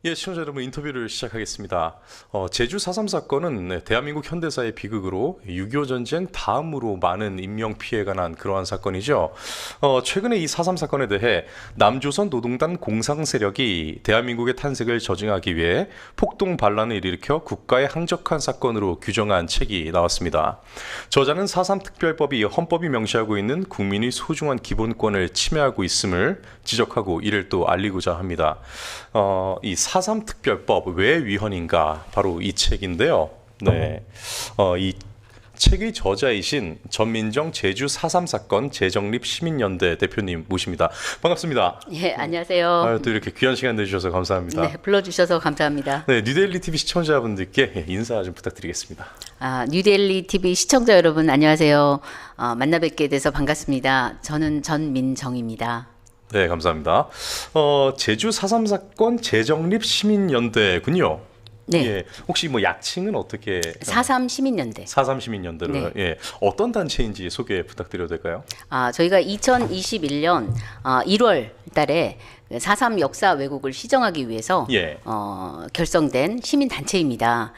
예, 시청자 여러분 인터뷰를 시작하겠습니다. 제주 4.3 사건은 대한민국 현대사의 비극으로 6.25 전쟁 다음으로 많은 인명피해가 난 그러한 사건이죠. 최근에 이 4.3 사건에 대해 남조선 노동당 공상 세력이 대한민국의 탄생을 저징하기 위해 폭동 반란을 일으켜 국가에 항적한 사건으로 규정한 책이 나왔습니다. 저자는 4.3 특별법이 헌법이 명시하고 있는 국민의 소중한 기본권을 침해하고 있음을 지적하고 이를 또 알리고자 합니다. 이 4.3 특별법 왜 위헌인가 바로 이 책인데요. 네, 이 책의 저자이신 전민정 제주 4.3 사건 재정립 시민연대 대표님 모십니다. 반갑습니다. 예, 안녕하세요. 또 이렇게 귀한 시간 내주셔서 감사합니다. 네, 불러주셔서 감사합니다. 네, 뉴데일리 TV 시청자분들께 인사 좀 부탁드리겠습니다. 뉴데일리 TV 시청자 여러분 안녕하세요. 만나 뵙게 돼서 반갑습니다. 저는 전민정입니다. 네, 감사합니다. 제주 4.3 사건 재정립 시민연대군요. 네. 예, 혹시 뭐 약칭은 어떻게? 4.3 시민연대. 4.3 시민연대로. 네. 예, 어떤 단체인지 소개 부탁드려도 될까요? 저희가 2021년 1월 달에 4.3 역사 왜곡을 시정하기 위해서 예. 결성된 시민단체입니다.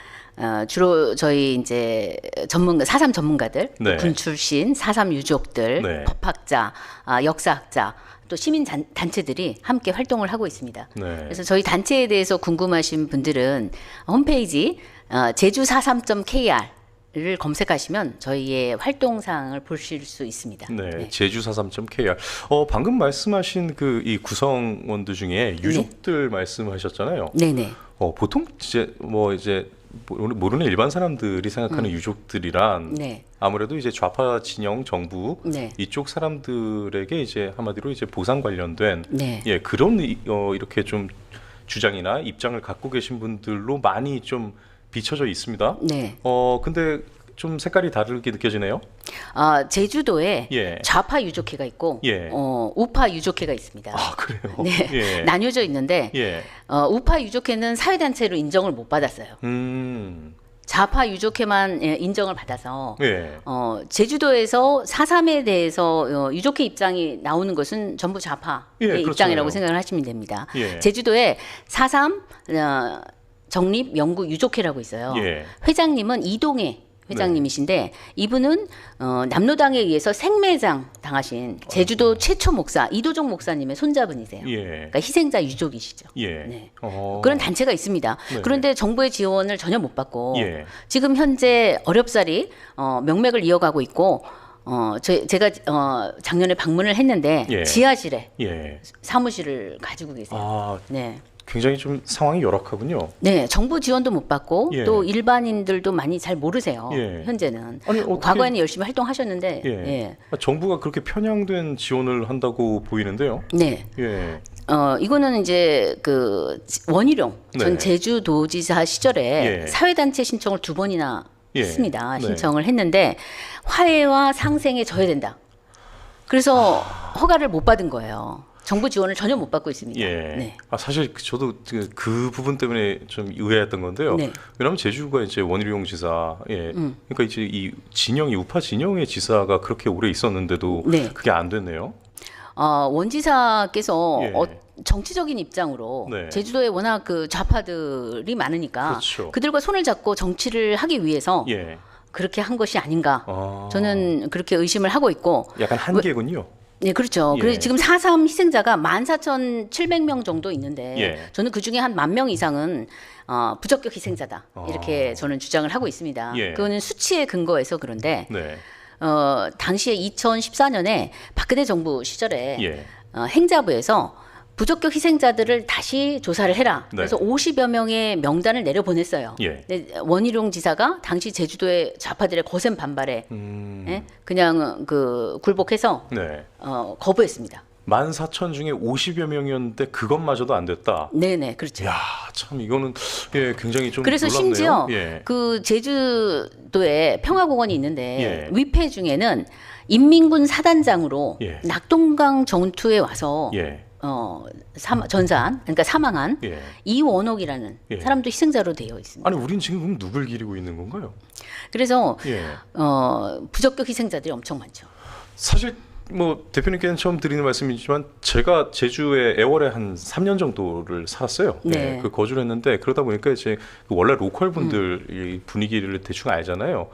주로 저희 이제 4.3 전문가들, 네. 군 출신, 4.3 유족들, 네. 법학자, 역사학자, 또 시민 단체들이 함께 활동을 하고 있습니다. 네. 그래서 저희 단체에 대해서 궁금하신 분들은 홈페이지 제주43.kr을 검색하시면 저희의 활동 사항을 보실 수 있습니다. 네, 제주43.kr. 방금 말씀하신 그 이 구성원들 중에 유족들 말씀하셨잖아요. 네네. 보통 이제 모르는 일반 사람들이 생각하는 유족들이란 네. 아무래도 이제 좌파 진영 정부 네. 이쪽 사람들에게 이제 한마디로 이제 보상 관련된 네. 예, 그런 이렇게 좀 주장이나 입장을 갖고 계신 분들로 많이 좀 비춰져 있습니다. 네. 근데 좀 색깔이 다르게 느껴지네요. 제주도에 예. 좌파 유족회가 있고 예. 우파 유족회가 있습니다. 아, 그래요? 네. 예. 나뉘어져 있는데 예. 우파 유족회는 사회단체로 인정을 못 받았어요. 좌파 유족회만 인정을 받아서 예. 제주도에서 4.3에 대해서 유족회 입장이 나오는 것은 전부 좌파의 예, 그렇잖아요. 입장이라고 생각을 하시면 됩니다. 예. 제주도에 4.3 정립 연구 유족회라고 있어요. 예. 회장님은 이동해 회장님이신데 이분은 남로당에 의해서 생매장 당하신 제주도 최초 목사 이도종 목사님의 손자분이세요. 예. 그러니까 희생자 유족이시죠. 예. 네. 그런 그런 단체가 있습니다. 네. 그런데 정부의 지원을 전혀 못 받고 예. 지금 현재 어렵사리 명맥을 이어가고 있고 제가 작년에 방문을 했는데 예. 지하실에 예. 사무실을 가지고 계세요. 아, 네. 굉장히 좀 상황이 열악하군요. 네, 정부 지원도 못 받고 예. 또 일반인들도 많이 잘 모르세요. 예. 현재는. 아니, 어떻게- 과거에는 열심히 활동하셨는데. 예. 예. 정부가 그렇게 편향된 지원을 한다고 보이는데요. 네. 예. 이거는 이제 원희룡 전 네. 제주도지사 시절에 예. 사회단체 신청을 2번이나 예. 했습니다. 네. 신청을 했는데 화해와 상생에 져야된다. 그래서 허가를 못 받은 거예요. 정부 지원을 전혀 못 받고 있습니다. 예. 네. 사실 저도 그 부분 때문에 좀 의아했던 건데요. 네. 왜냐하면 제주가 이제 원희룡 지사, 예. 그러니까 이제 이 진영이 우파 진영의 지사가 그렇게 오래 있었는데도 네. 그게 안 됐네요. 원지사께서 예. 정치적인 입장으로 네. 제주도에 워낙 좌파들이 많으니까 그렇죠. 그들과 손을 잡고 정치를 하기 위해서 예. 그렇게 한 것이 아닌가. 아. 저는 그렇게 의심을 하고 있고. 약간 한계군요. 네, 그렇죠. 예. 그래서 지금 4.3 희생자가 14,700명 정도 있는데 예. 저는 그 중에 한 10,000명 이상은 부적격 희생자다. 이렇게 저는 주장을 하고 있습니다. 예. 그거는 수치에 근거해서 그런데 네. 당시에 2014년에 박근혜 정부 시절에 예. 행자부에서 부적격 희생자들을 다시 조사를 해라. 네. 그래서 50여 명의 명단을 내려보냈어요. 예. 근데 원희룡 지사가 당시 제주도의 좌파들의 거센 반발에 예? 그냥 굴복해서 네. 거부했습니다. 14,000 중에 50여 명이었는데 그것마저도 안 됐다. 네네, 그렇죠. 야, 참 이거는 예, 굉장히 좀 그래서 놀랍네요. 심지어 예. 제주도에 평화공원이 있는데 예. 위패 중에는 인민군 사단장으로 예. 낙동강 전투에 와서 예. 그러니까 사망한 예. 이원옥이라는 예. 사람도 희생자로 되어 있습니다. 아니, 우린 지금 그럼 누굴 기리고 있는 건가요? 그래서 예. 부적격 희생자들이 엄청 많죠. 사실 뭐 대표님께는 처음 드리는 말씀이지만 제가 제주에 애월에 한 3년 정도를 살았어요. 네. 그 거주를 했는데 그러다 보니까 이제 그 원래 로컬 분들 이 분위기를 대충 알잖아요.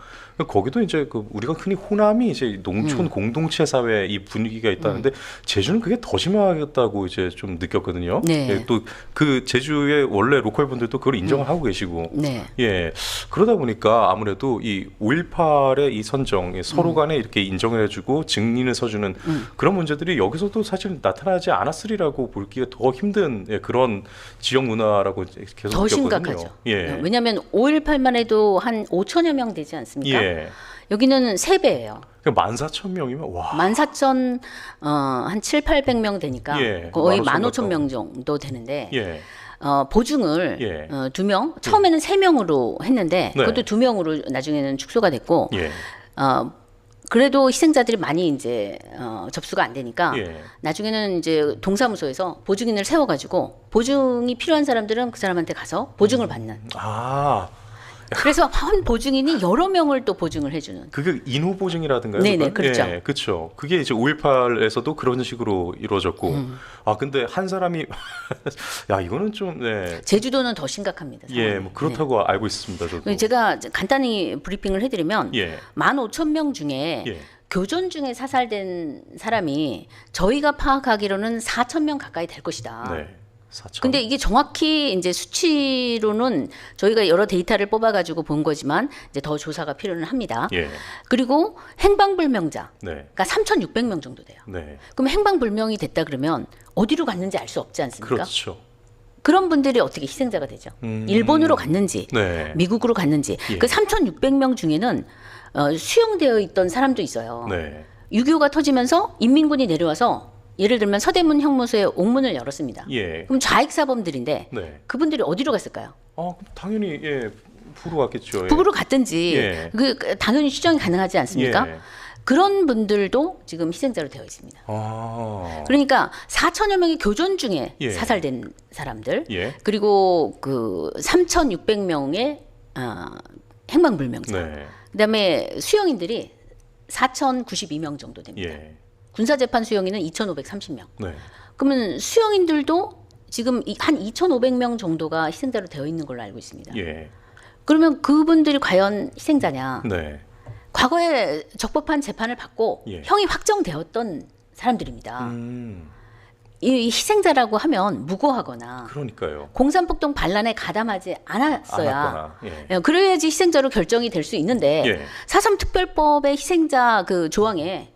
거기도 이제 그 우리가 흔히 호남이 이제 농촌 공동체 사회 이 분위기가 있다는데 제주는 그게 더 심하겠다고 이제 좀 느꼈거든요. 네. 예, 또 그 제주의 원래 로컬 분들도 그걸 인정을 하고 계시고. 네. 예. 그러다 보니까 아무래도 이 5.18의 이 선정, 서로 간에 이렇게 인정을 해주고 증인을 서주는 그런 문제들이 여기서도 사실 나타나지 않았으리라고 보기가 더 힘든 예, 그런 지역 문화라고 계속 더 느꼈거든요. 심각하죠. 예. 왜냐하면 5.18만 해도 한 5천여 명 되지 않습니까? 예. 여기는 3배예요. 14,000명이면 와. 14,000 한 7, 800명 되니까 예, 거의 15,000 15,000명 정도 되는데 예. 보증을 예. 2명, 처음에는 3명으로 했는데 네. 그것도 2명으로 나중에는 축소가 됐고 예. 그래도 희생자들이 많이 이제 접수가 안 되니까 예. 나중에는 이제 동사무소에서 보증인을 세워가지고 보증이 필요한 사람들은 그 사람한테 가서 보증을 받는. 아. 그래서 한 보증인이 여러 명을 또 보증을 해주는. 그게 인후 보증이라든가요? 네네, 그건? 그렇죠. 예, 그렇죠. 그게 이제 5.18에서도 그런 식으로 이루어졌고, 아 근데 한 사람이 야 이거는 좀 네. 제주도는 더 심각합니다. 예, 상황이. 뭐 그렇다고 알고 있습니다. 저도. 네. 제가 간단히 브리핑을 해드리면 예, 15,000명 중에 예. 교전 중에 사살된 사람이 저희가 파악하기로는 4,000명 가까이 될 것이다. 네. 4천. 근데 이게 정확히 이제 수치로는 저희가 여러 데이터를 뽑아가지고 본 거지만 이제 더 조사가 필요는 합니다. 예, 그리고 행방불명자가 네, 3,600명 정도 돼요. 네. 그럼 행방불명이 됐다 그러면 어디로 갔는지 알 수 없지 않습니까? 그렇죠. 그런 분들이 어떻게 희생자가 되죠? 일본으로 갔는지, 네. 미국으로 갔는지. 예. 그 3,600명 중에는 수용되어 있던 사람도 있어요. 네. 6.25가 터지면서 인민군이 내려와서 예를 들면 서대문 형무소에 옥문을 열었습니다. 예. 그럼 좌익 사범들인데 네. 그분들이 어디로 갔을까요? 그럼 당연히 예, 북으로 갔겠죠. 예. 북으로 갔든지 예. 당연히 추정이 가능하지 않습니까? 예. 그런 분들도 지금 희생자로 되어 있습니다. 아. 그러니까 4천여 명이 교전 중에 예. 사살된 사람들, 예. 그리고 그 3,600명의 행방불명자, 네. 그다음에 수용인들이 4,092명 정도 됩니다. 예. 군사재판 수용인은 2,530명. 네. 그러면 수용인들도 지금 한 2,500명 정도가 희생자로 되어 있는 걸로 알고 있습니다. 예. 그러면 그분들이 과연 희생자냐? 네. 과거에 적법한 재판을 받고 예. 형이 확정되었던 사람들입니다. 음. 이 희생자라고 하면 무고하거나 그러니까요. 공산폭동 반란에 가담하지 않았어야 않았거나. 예. 그래야지 희생자로 결정이 될 수 있는데 예. 4.3 특별법의 희생자 그 조항에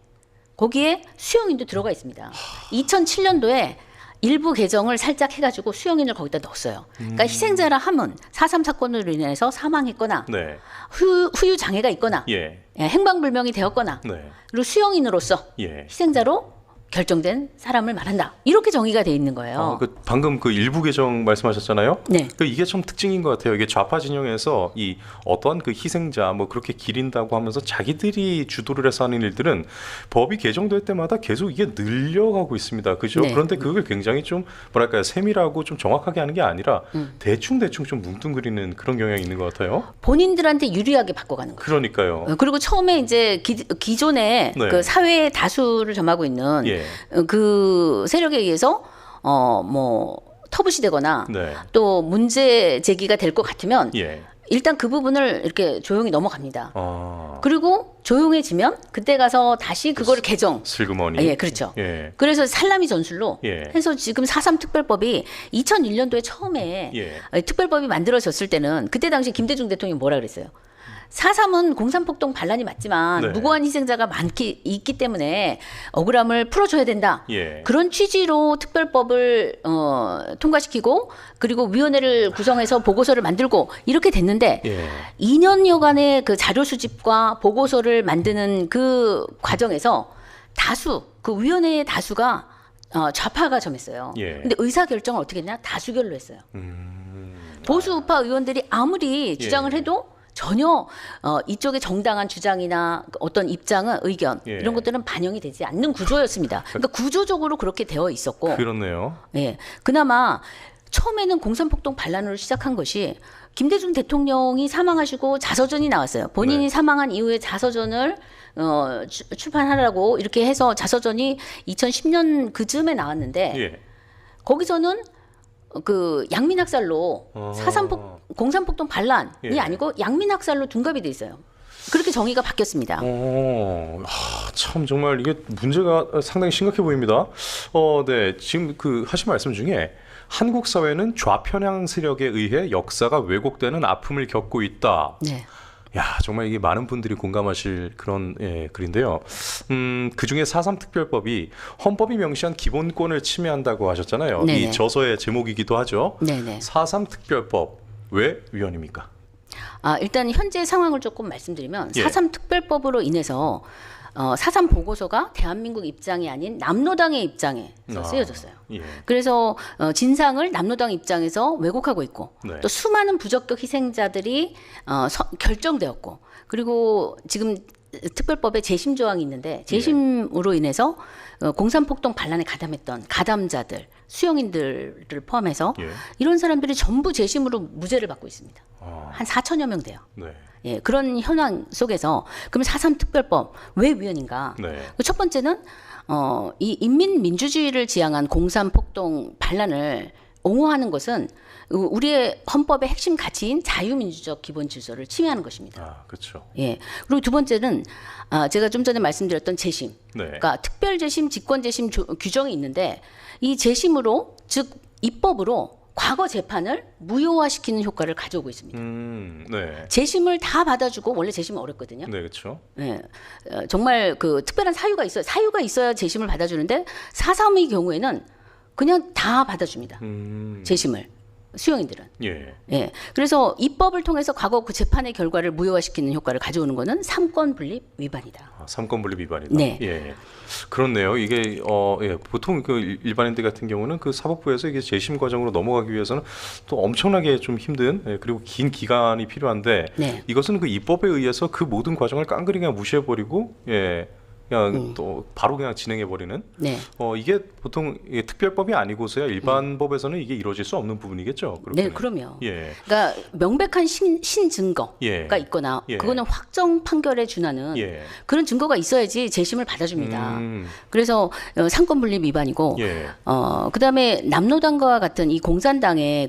거기에 수용인도 들어가 있습니다. 2007년도에 일부 개정을 살짝 해가지고 수용인을 거기다 넣었어요. 그러니까 희생자라 함은 4.3 사건으로 인해서 사망했거나 네. 후유 장애가 있거나 예. 행방불명이 되었거나 네. 그리고 수용인으로서 예. 희생자로 결정된 사람을 말한다. 이렇게 정의가 돼 있는 거예요. 방금 그 일부 개정 말씀하셨잖아요. 네. 이게 좀 특징인 것 같아요. 이게 좌파 진영에서 이 어떠한 그 희생자 뭐 그렇게 기린다고 하면서 자기들이 주도를 해서 하는 일들은 법이 개정될 때마다 계속 이게 늘려가고 있습니다. 그죠? 네. 그런데 그걸 굉장히 좀 뭐랄까요, 세밀하고 좀 정확하게 하는 게 아니라 대충 좀 뭉뚱그리는 그런 경향이 있는 것 같아요. 본인들한테 유리하게 바꿔가는 거예요. 그러니까요. 그리고 처음에 이제 기존에 네. 그 사회 다수를 점하고 있는 예. 그 세력에 의해서 뭐 터부시되거나 네. 또 문제 제기가 될 것 같으면 예. 일단 그 부분을 이렇게 조용히 넘어갑니다. 아. 그리고 조용해지면 그때 가서 다시 그거를 개정. 슬그머니. 예, 그렇죠. 예. 그래서 살라미 전술로 예. 해서 지금 4.3 특별법이 2001년도에 처음에 예. 특별법이 만들어졌을 때는 그때 당시 김대중 대통령이 뭐라 그랬어요? 4.3은 공산폭동 반란이 맞지만 네. 무고한 희생자가 있기 때문에 억울함을 풀어줘야 된다. 예. 그런 취지로 특별법을 통과시키고 그리고 위원회를 구성해서 보고서를 만들고 이렇게 됐는데 예. 2년여간의 그 자료 수집과 보고서를 만드는 그 과정에서 그 위원회의 다수가 좌파가 점했어요. 예. 근데 의사 결정을 어떻게 했냐? 다수결로 했어요. 보수 우파 의원들이 아무리 주장을 해도 전혀 이쪽의 정당한 주장이나 어떤 입장은 의견 예. 이런 것들은 반영이 되지 않는 구조였습니다. 그러니까 구조적으로 그렇게 되어 있었고, 그렇네요. 예, 그나마 처음에는 공산폭동 반란으로 시작한 것이 김대중 대통령이 사망하시고 자서전이 나왔어요. 본인이 네. 사망한 이후에 자서전을 출판하라고 이렇게 해서 자서전이 2010년 그쯤에 나왔는데 예. 거기서는 그 양민학살로 공산폭동 반란이 예. 아니고 양민학살로 둔갑이 돼 있어요. 그렇게 정의가 바뀌었습니다. 참 정말 이게 문제가 상당히 심각해 보입니다. 네, 지금 그 하신 말씀 중에 한국 사회는 좌편향 세력에 의해 역사가 왜곡되는 아픔을 겪고 있다. 네. 야, 정말 이게 많은 분들이 공감하실 그런 글인데요. 그 중에 4.3 특별법이 헌법이 명시한 기본권을 침해한다고 하셨잖아요. 네네. 이 저서의 제목이기도 하죠. 네네. 4.3 특별법 왜 위헌입니까? 일단 현재 상황을 조금 말씀드리면 예. 4.3 특별법으로 인해서 4.3 보고서가 대한민국 입장이 아닌 남로당의 입장에서 쓰여졌어요. 예. 그래서 진상을 남로당 입장에서 왜곡하고 있고 네. 또 수많은 부적격 희생자들이 결정되었고 그리고 지금 특별법에 재심 조항이 있는데 재심으로 인해서 공산폭동 반란에 가담했던 가담자들, 수용인들을 포함해서 예. 이런 사람들이 전부 재심으로 무죄를 받고 있습니다. 한 4천여 명 돼요. 네. 예, 그런 현황 속에서 그럼 4.3 특별법 왜 위헌인가? 네. 첫 번째는 이 인민민주주의를 지향한 공산폭동 반란을 옹호하는 것은 우리의 헌법의 핵심 가치인 자유민주적 기본 질서를 침해하는 것입니다. 그렇죠. 예. 그리고 두 번째는 제가 좀 전에 말씀드렸던 재심. 네. 그러니까 특별 재심, 직권 재심 규정이 있는데 이 재심으로 즉 입법으로 과거 재판을 무효화시키는 효과를 가져오고 있습니다. 네. 재심을 다 받아주고 원래 재심은 어렵거든요. 네, 그렇죠. 예, 정말 그 특별한 사유가 있어요. 사유가 있어야 재심을 받아주는데 4.3의 경우에는 그냥 다 받아줍니다. 재심을 수용인들은. 예. 예, 그래서 입법을 통해서 과거 그 재판의 결과를 무효화시키는 효과를 가져오는 것은 삼권 분립 위반이다. 삼권 분립 위반이다. 네. 예. 그렇네요. 이게 예. 보통 그 일반인들 같은 경우는 그 사법부에서 이게 재심 과정으로 넘어가기 위해서는 또 엄청나게 좀 힘든 그리고 긴 기간이 필요한데 네. 이것은 그 입법에 의해서 그 모든 과정을 깡그리 그냥 무시해 버리고 예. 그냥 또 바로 그냥 진행해 버리는. 네. 이게 보통 이게 특별법이 아니고서야 일반 법에서는 이게 이루어질 수 없는 부분이겠죠. 네, 그렇게는. 그럼요. 예. 그러니까 명백한 신증거가 예. 있거나 예. 그거는 확정 판결에 준하는 예. 그런 증거가 있어야지 재심을 받아줍니다. 음. 그래서 삼권 분립 위반이고 예. 그다음에 남로당과 같은 이 공산당의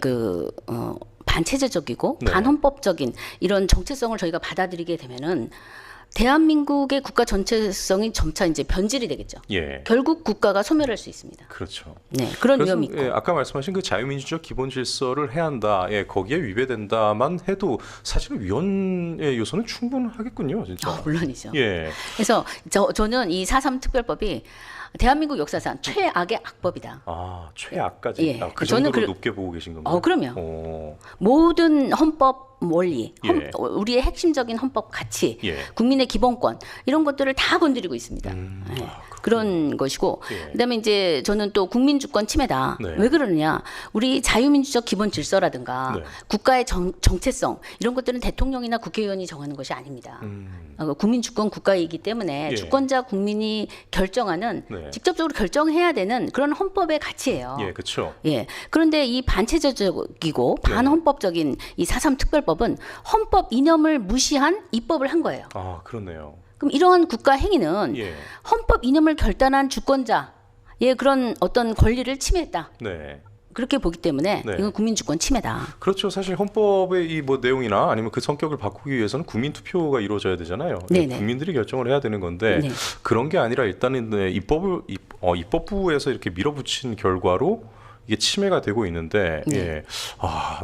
반체제적이고 네. 반헌법적인 이런 정체성을 저희가 받아들이게 되면은 대한민국의 국가 전체성이 점차 이제 변질이 되겠죠. 예. 결국 국가가 소멸할 수 있습니다. 그렇죠. 네, 그런 그래서, 위험이 있고. 예, 아까 말씀하신 그 자유민주적 기본 질서를 해야 한다. 예, 거기에 위배된다만 해도 사실은 위헌의 요소는 충분하겠군요, 진짜. 물론이죠. 예. 그래서 저는 이 4.3 특별법이 대한민국 역사상 최악의 악법이다. 최악까지. 예. 그 저는 정도로 높게 보고 계신 건가요? 그럼요. 모든 헌법 원리, 예. 우리의 핵심적인 헌법 가치, 예. 국민의 기본권 이런 것들을 다 건드리고 있습니다. 예. 그런 것이고, 예. 그다음에 이제 저는 또 국민주권 침해다. 네. 왜 그러느냐? 우리 자유민주적 기본 질서라든가 네. 국가의 정체성 이런 것들은 대통령이나 국회의원이 정하는 것이 아닙니다. 국민주권 국가이기 때문에 예. 주권자 국민이 결정하는 네. 직접적으로 결정해야 되는 그런 헌법의 가치예요. 예, 그렇죠. 예. 그런데 이 반체제적이고 네. 반헌법적인 이 4.3 특별법은 헌법 이념을 무시한 입법을 한 거예요. 그렇네요. 그럼 이러한 국가 행위는 예. 헌법 이념을 결단한 주권자의 그런 어떤 권리를 침해했다. 네. 그렇게 보기 때문에 네. 이건 국민주권 침해다. 그렇죠. 사실 헌법의 이 뭐 내용이나 아니면 그 성격을 바꾸기 위해서는 국민 투표가 이루어져야 되잖아요. 네네. 국민들이 결정을 해야 되는 건데 네. 그런 게 아니라 일단은 입법부에서 이렇게 밀어붙인 결과로 이게 침해가 되고 있는데 예.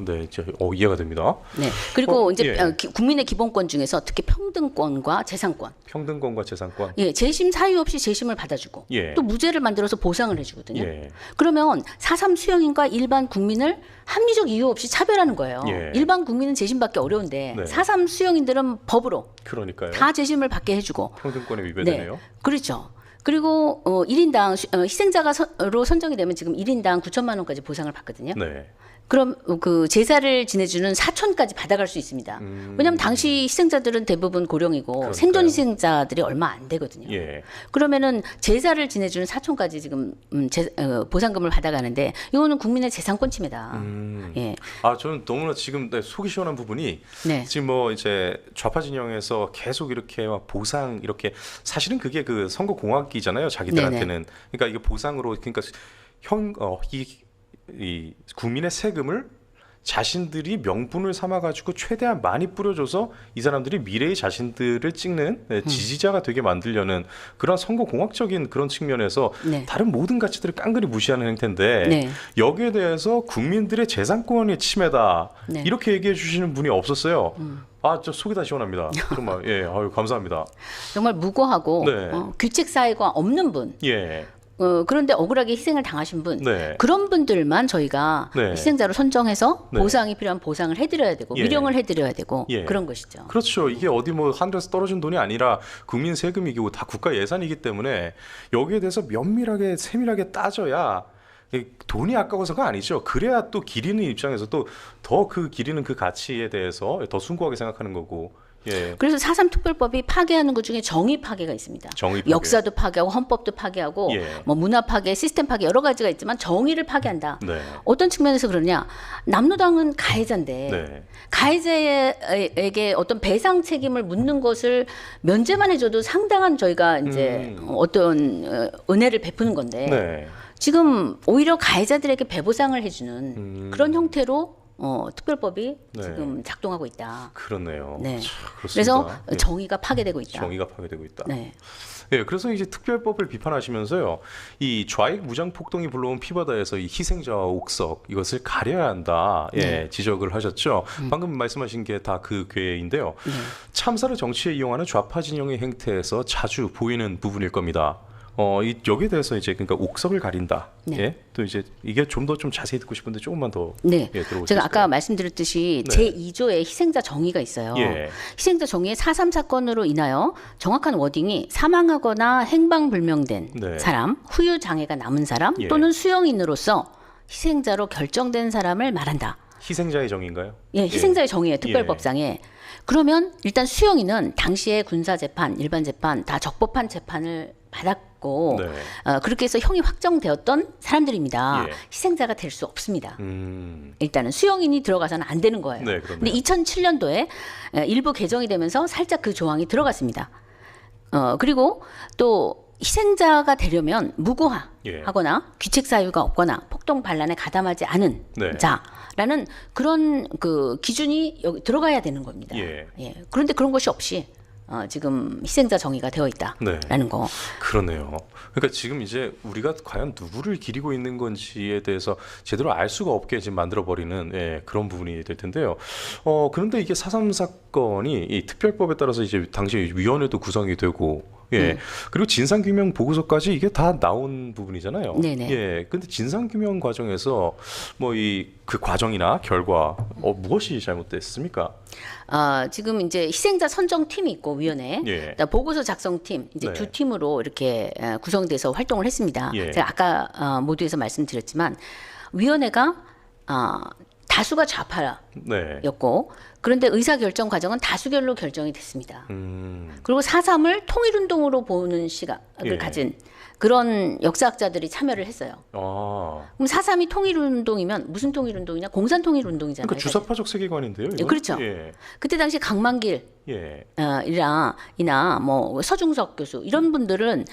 네, 이제 이해가 됩니다. 네. 그리고 이제 예. 국민의 기본권 중에서 특히 평등권과 재산권. 평등권과 재산권. 예, 재심 사유 없이 재심을 받아주고 예. 또 무죄를 만들어서 보상을 해주거든요. 예. 그러면 4.3 수용인과 일반 국민을 합리적 이유 없이 차별하는 거예요. 예. 일반 국민은 재심받기 어려운데 네. 4.3 수용인들은 법으로 그러니까요. 다 재심을 받게 해주고 평등권에 위배되네요. 네, 그렇죠. 그리고 1인당 희생자가로 선정이 되면 지금 1인당 9천만 원까지 보상을 받거든요. 네. 그럼 그 제사를 지내주는 사촌까지 받아갈 수 있습니다. 왜냐하면 당시 희생자들은 대부분 고령이고 그러니까요. 생존 희생자들이 얼마 안 되거든요. 예. 그러면은 제사를 지내주는 사촌까지 지금 보상금을 받아가는데 이거는 국민의 재산권 침해다. 예. 저는 너무나 지금 속이 시원한 부분이 네. 지금 뭐 이제 좌파 진영에서 계속 이렇게 막 보상 이렇게 사실은 그게 그 선거 공학이잖아요. 자기들한테는. 그러니까 이게 보상으로 그러니까 이 국민의 세금을 자신들이 명분을 삼아가지고 최대한 많이 뿌려줘서 이 사람들이 미래의 자신들을 찍는 지지자가 되게 만들려는 그런 선거공학적인 그런 측면에서 네. 다른 모든 가치들을 깡그리 무시하는 행태인데 네. 여기에 대해서 국민들의 재산권의 침해다 네. 이렇게 얘기해 주시는 분이 없었어요. 저 속이 다 시원합니다. 정말 예, 아유 감사합니다. 정말 무고하고 네. 규칙 사회가 없는 분. 예, 그런데 억울하게 희생을 당하신 분, 네. 그런 분들만 저희가 네. 희생자로 선정해서 네. 보상이 필요한 보상을 해드려야 되고 예. 위령을 해드려야 되고 예. 그런 것이죠. 그렇죠. 이게 어디 뭐 하늘에서 떨어진 돈이 아니라 국민 세금이고 다 국가 예산이기 때문에 여기에 대해서 면밀하게 세밀하게 따져야 돈이 아까워서가 아니죠. 그래야 또 기리는 입장에서 또 더 그 기리는 그 가치에 대해서 더 숭고하게 생각하는 거고. 예. 그래서 4.3 특별법이 파괴하는 것 중에 정의 파괴가 있습니다. 정의 파괴. 역사도 파괴하고 헌법도 파괴하고 예. 뭐 문화 파괴, 시스템 파괴 여러 가지가 있지만 정의를 파괴한다. 네. 어떤 측면에서 그러냐? 남로당은 가해자인데 네. 가해자에게 어떤 배상 책임을 묻는 것을 면제만 해줘도 상당한 저희가 이제 어떤 은혜를 베푸는 건데 네. 지금 오히려 가해자들에게 배보상을 해주는 그런 형태로 특별법이 네. 지금 작동하고 있다. 그렇네요. 네. 참, 그렇습니다. 그래서 예. 정의가 파괴되고 있다. 정의가 파괴되고 있다. 네. 예, 그래서 이제 특별법을 비판하시면서요, 이 좌익 무장 폭동이 불러온 피바다에서 이 희생자와 옥석 이것을 가려야 한다, 예, 네. 지적을 하셨죠. 방금 말씀하신 게 다 그 궤인데요. 네. 참사를 정치에 이용하는 좌파 진영의 행태에서 자주 보이는 부분일 겁니다. 여기에 대해서 이제 그러니까 옥석을 가린다. 네. 예, 또 이제 이게 좀 더 좀 자세히 듣고 싶은데 조금만 더 네. 예, 들어볼 수 제가 있을까요? 아까 말씀드렸듯이 네. 제2조의 희생자 정의가 있어요. 예. 희생자 정의의 4.3 사건으로 인하여 정확한 워딩이 사망하거나 행방불명된 네. 사람, 후유 장애가 남은 사람 예. 또는 수용인으로서 희생자로 결정된 사람을 말한다. 희생자의 정의인가요? 예, 희생자의 정의예요. 특별법상에. 예. 그러면 일단 수용인은 당시에 군사재판, 일반재판 다 적법한 재판을 받았고 네. 그렇게 해서 형이 확정되었던 사람들입니다. 예. 희생자가 될 수 없습니다. 음. 일단은 수용인이 들어가서는 안 되는 거예요. 네, 그럼요. 근데 2007년도에 일부 개정이 되면서 살짝 그 조항이 들어갔습니다. 그리고 또 희생자가 되려면 무고하거나 귀책 사유가 없거나 폭동 반란에 가담하지 않은 네. 자라는 그런 그 기준이 여기 들어가야 되는 겁니다. 예. 그런데 그런 것이 없이 지금 희생자 정의가 되어 있다라는 네. 거. 그러네요. 그러니까 지금 이제 우리가 과연 누구를 기리고 있는 건지에 대해서 제대로 알 수가 없게 지금 만들어버리는 그런 부분이 될 텐데요. 그런데 이게 4.3 사건이 이 특별법에 따라서 이제 당시 위원회도 구성이 되고 그리고 진상규명 보고서까지 이게 다 나온 부분이잖아요. 네네. 예. 근데 진상규명 과정에서 뭐 그 과정이나 결과 무엇이 잘못됐습니까? 지금 이제 희생자 선정팀이 있고 위원회, 예. 그다음 보고서 작성팀 이제 네. 두 팀으로 이렇게 구성돼서 활동을 했습니다. 예. 제가 아까 모두에서 말씀드렸지만 위원회가 다수가 좌파였고 네. 그런데 의사결정 과정은 다수결로 결정이 됐습니다. 음. 그리고 4.3을 통일운동으로 보는 시각을 예. 가진 그런 역사학자들이 참여를 했어요. 아. 그럼 4.3이 통일운동이면 무슨 통일운동이냐? 공산통일운동이잖아요. 그러니까 주사파적 세계관인데요. 이건? 그렇죠. 예. 그때 당시 강만길 예. 이나 뭐 서중석 교수 이런 분들은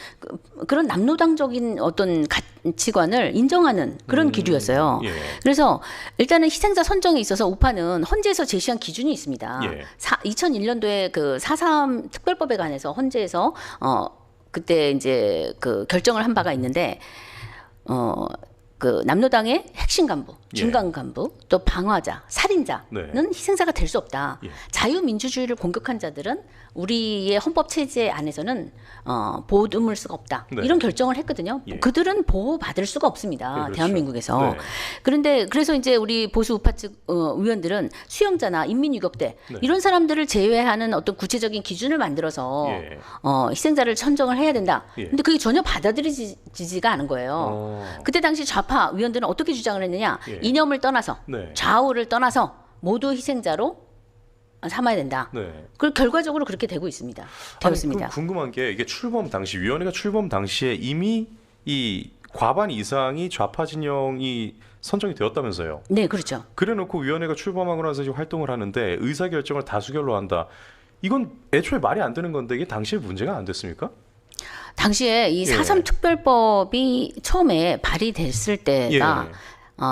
그런 남로당적인 어떤 가치관을 인정하는 그런 기류였어요. 예. 그래서 일단은 희생자 선정에 있어서 우파는 헌재에서 제시한 기준이 있습니다. 예. 2001년도에 그 4.3 특별법에 관해서 헌재에서 그때 이제 그 결정을 한 바가 있는데 그 남로당의 핵심 간부 중간 간부, 또 방화자, 살인자는 네. 희생자가 될 수 없다. 예. 자유민주주의를 공격한 자들은 우리의 헌법 체제 안에서는 보호받을 수가 없다. 네. 이런 결정을 했거든요. 예. 그들은 보호받을 수가 없습니다. 네, 그렇죠. 대한민국에서. 네. 그런데 그래서 이제 우리 보수 우파 측 의원들은 수용자나 인민유격대 네. 이런 사람들을 제외하는 어떤 구체적인 기준을 만들어서 예. 희생자를 천정을 해야 된다. 예. 근데 그게 전혀 받아들이지가 않은 거예요. 그때 당시 좌파 위원들은 어떻게 주장을 했느냐? 예. 이념을 떠나서 네. 좌우를 떠나서 모두 희생자로 삼아야 된다. 네. 그 결과적으로 그렇게 되고 있습니다. 되었습니다. 아니, 궁금한 게 이게 출범 당시 위원회가 출범 당시에 이미 이 과반 이상이 좌파 진영이 선정이 되었다면서요. 네, 그렇죠. 그래놓고 위원회가 출범하고 나서 이제 활동을 하는데 의사 결정을 다수결로 한다. 이건 애초에 말이 안 되는 건데 이게 당시에 문제가 안 됐습니까? 당시에 이 4.3 특별법이 처음에 발의됐을 때가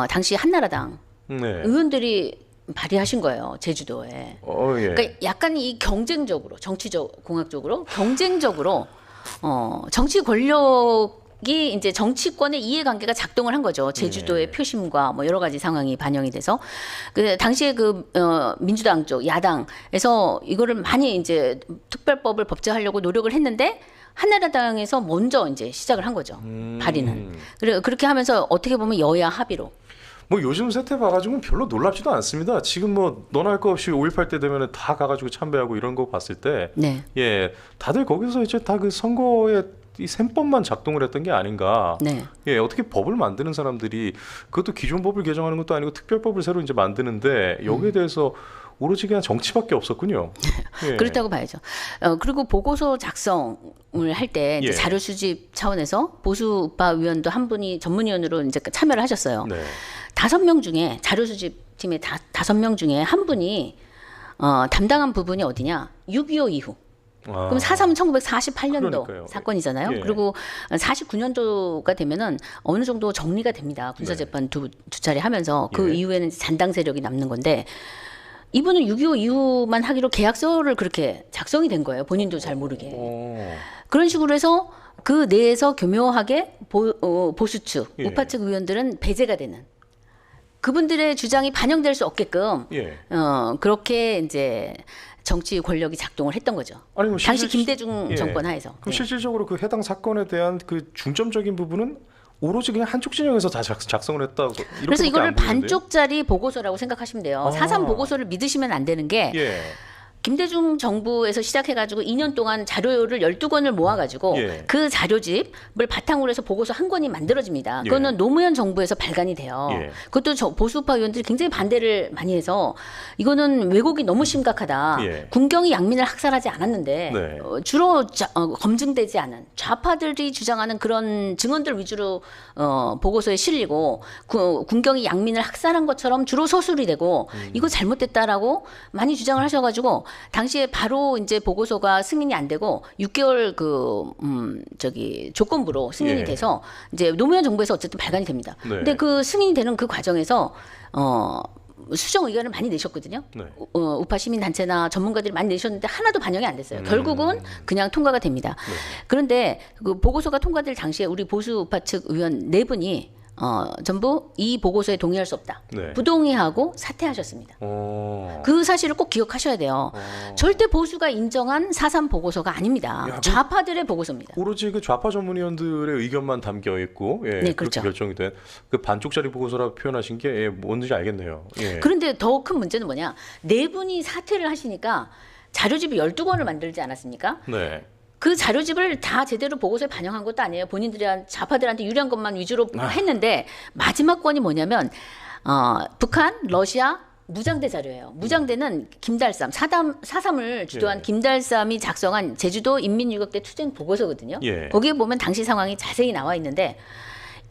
당시 한나라당 네. 의원들이 발의하신 거예요. 제주도에. 예. 그러니까 약간 이 경쟁적으로 정치적 공학적으로 경쟁적으로 정치 권력이 이제 정치권의 이해관계가 작동을 한 거죠. 제주도의 표심과 뭐 여러 가지 상황이 반영이 돼서 그 당시에 그 민주당 쪽 야당에서 이거를 많이 이제 특별법을 법제하려고 노력을 했는데 한나라당에서 먼저 이제 시작을 한 거죠. 발의는. 그렇게 하면서 어떻게 보면 여야 합의로. 뭐 요즘 세태 봐가지고는 별로 놀랍지도 않습니다. 지금 뭐 너나 할 거 없이 5.18 때 되면은 다 가가지고 참배하고 이런 거 봤을 때, 네. 예, 다들 거기서 이제 다 그 선거에 이 셈법만 작동을 했던 게 아닌가. 네. 예, 어떻게 법을 만드는 사람들이 그것도 기존 법을 개정하는 것도 아니고 특별법을 새로 이제 만드는데 여기에 대해서 오로지 그냥 정치밖에 없었군요. 예. 그렇다고 봐야죠. 그리고 보고서 작성을 할 때 예. 자료 수집 차원에서 보수 우파 위원도 한 분이 전문위원으로 이제 참여를 하셨어요. 네. 5명 중에 자료 수집 팀의 5명 중에 한 분이 담당한 부분이 어디냐? 6.25 이후. 그럼 4.3은 1948년도 그러니까요. 사건이잖아요. 예. 그리고 49년도가 되면은 어느 정도 정리가 됩니다. 군사재판 두 차례 하면서 그 예. 이후에는 잔당 세력이 남는 건데 이분은 6.25 이후만 하기로 계약서를 그렇게 작성이 된 거예요. 본인도 잘 모르게. 그런 식으로 해서 그 내에서 교묘하게 보수 측, 예. 우파 측 의원들은 배제가 되는 그분들의 주장이 반영될 수 없게끔 예. 그렇게 이제 정치 권력이 작동을 했던 거죠. 아니, 뭐 당시 실질- 김대중 예. 정권 하에서. 그럼 네. 실질적으로 그 해당 사건에 대한 그 중점적인 부분은 오로지 그냥 한쪽 진영에서 다 작성을 했다고. 그래서 이거를 안 보이는데요? 반쪽짜리 보고서라고 생각하시면 돼요. 아. 4.3 보고서를 믿으시면 안 되는 게 예. 김대중 정부에서 시작해가지고 2년 동안 자료를 12권을 모아가지고 예. 그 자료집을 바탕으로 해서 보고서 한 권이 만들어집니다. 예. 그거는 노무현 정부에서 발간이 돼요. 예. 그것도 보수우파 의원들이 굉장히 반대를 많이 해서 이거는 왜곡이 너무 심각하다. 예. 군경이 양민을 학살하지 않았는데 네. 주로 검증되지 않은 좌파들이 주장하는 그런 증언들 위주로 보고서에 실리고 군경이 양민을 학살한 것처럼 주로 서술이 되고 이거 잘못됐다라고 많이 주장을 하셔가지고 당시에 바로 이제 보고서가 승인이 안 되고 6개월 조건부로 승인이 예. 돼서 이제 노무현 정부에서 어쨌든 발간이 됩니다. 네. 근데 그 승인이 되는 그 과정에서 수정 의견을 많이 내셨거든요. 네. 우파 시민 단체나 전문가들이 많이 내셨는데 하나도 반영이 안 됐어요. 결국은 그냥 통과가 됩니다. 네. 그런데 그 보고서가 통과될 당시에 우리 보수 우파 측 의원 4분이 전부 이 보고서에 동의할 수 없다. 네. 부동의하고 사퇴하셨습니다. 어. 그 사실을 꼭 기억하셔야 돼요. 절대 보수가 인정한 4.3 보고서가 아닙니다. 야, 좌파들의 보고서입니다. 오로지 그 좌파 전문위원들의 의견만 담겨 있고, 예, 네, 그렇게 그렇죠. 결정이 된 그 반쪽짜리 보고서라고 표현하신 게 예, 뭔지 알겠네요. 예. 그런데 더 큰 문제는 뭐냐? 4분이 사퇴를 하시니까 자료집이 12권을 만들지 않았습니까? 네. 그 자료집을 다 제대로 보고서에 반영한 것도 아니에요. 본인들이 좌파들한테 유리한 것만 위주로 했는데 마지막 권이 뭐냐면 북한, 러시아 무장대 자료예요. 무장대는 김달삼, 4.3을 주도한 예. 김달삼이 작성한 제주도 인민유격대 투쟁 보고서거든요. 예. 거기에 보면 당시 상황이 자세히 나와 있는데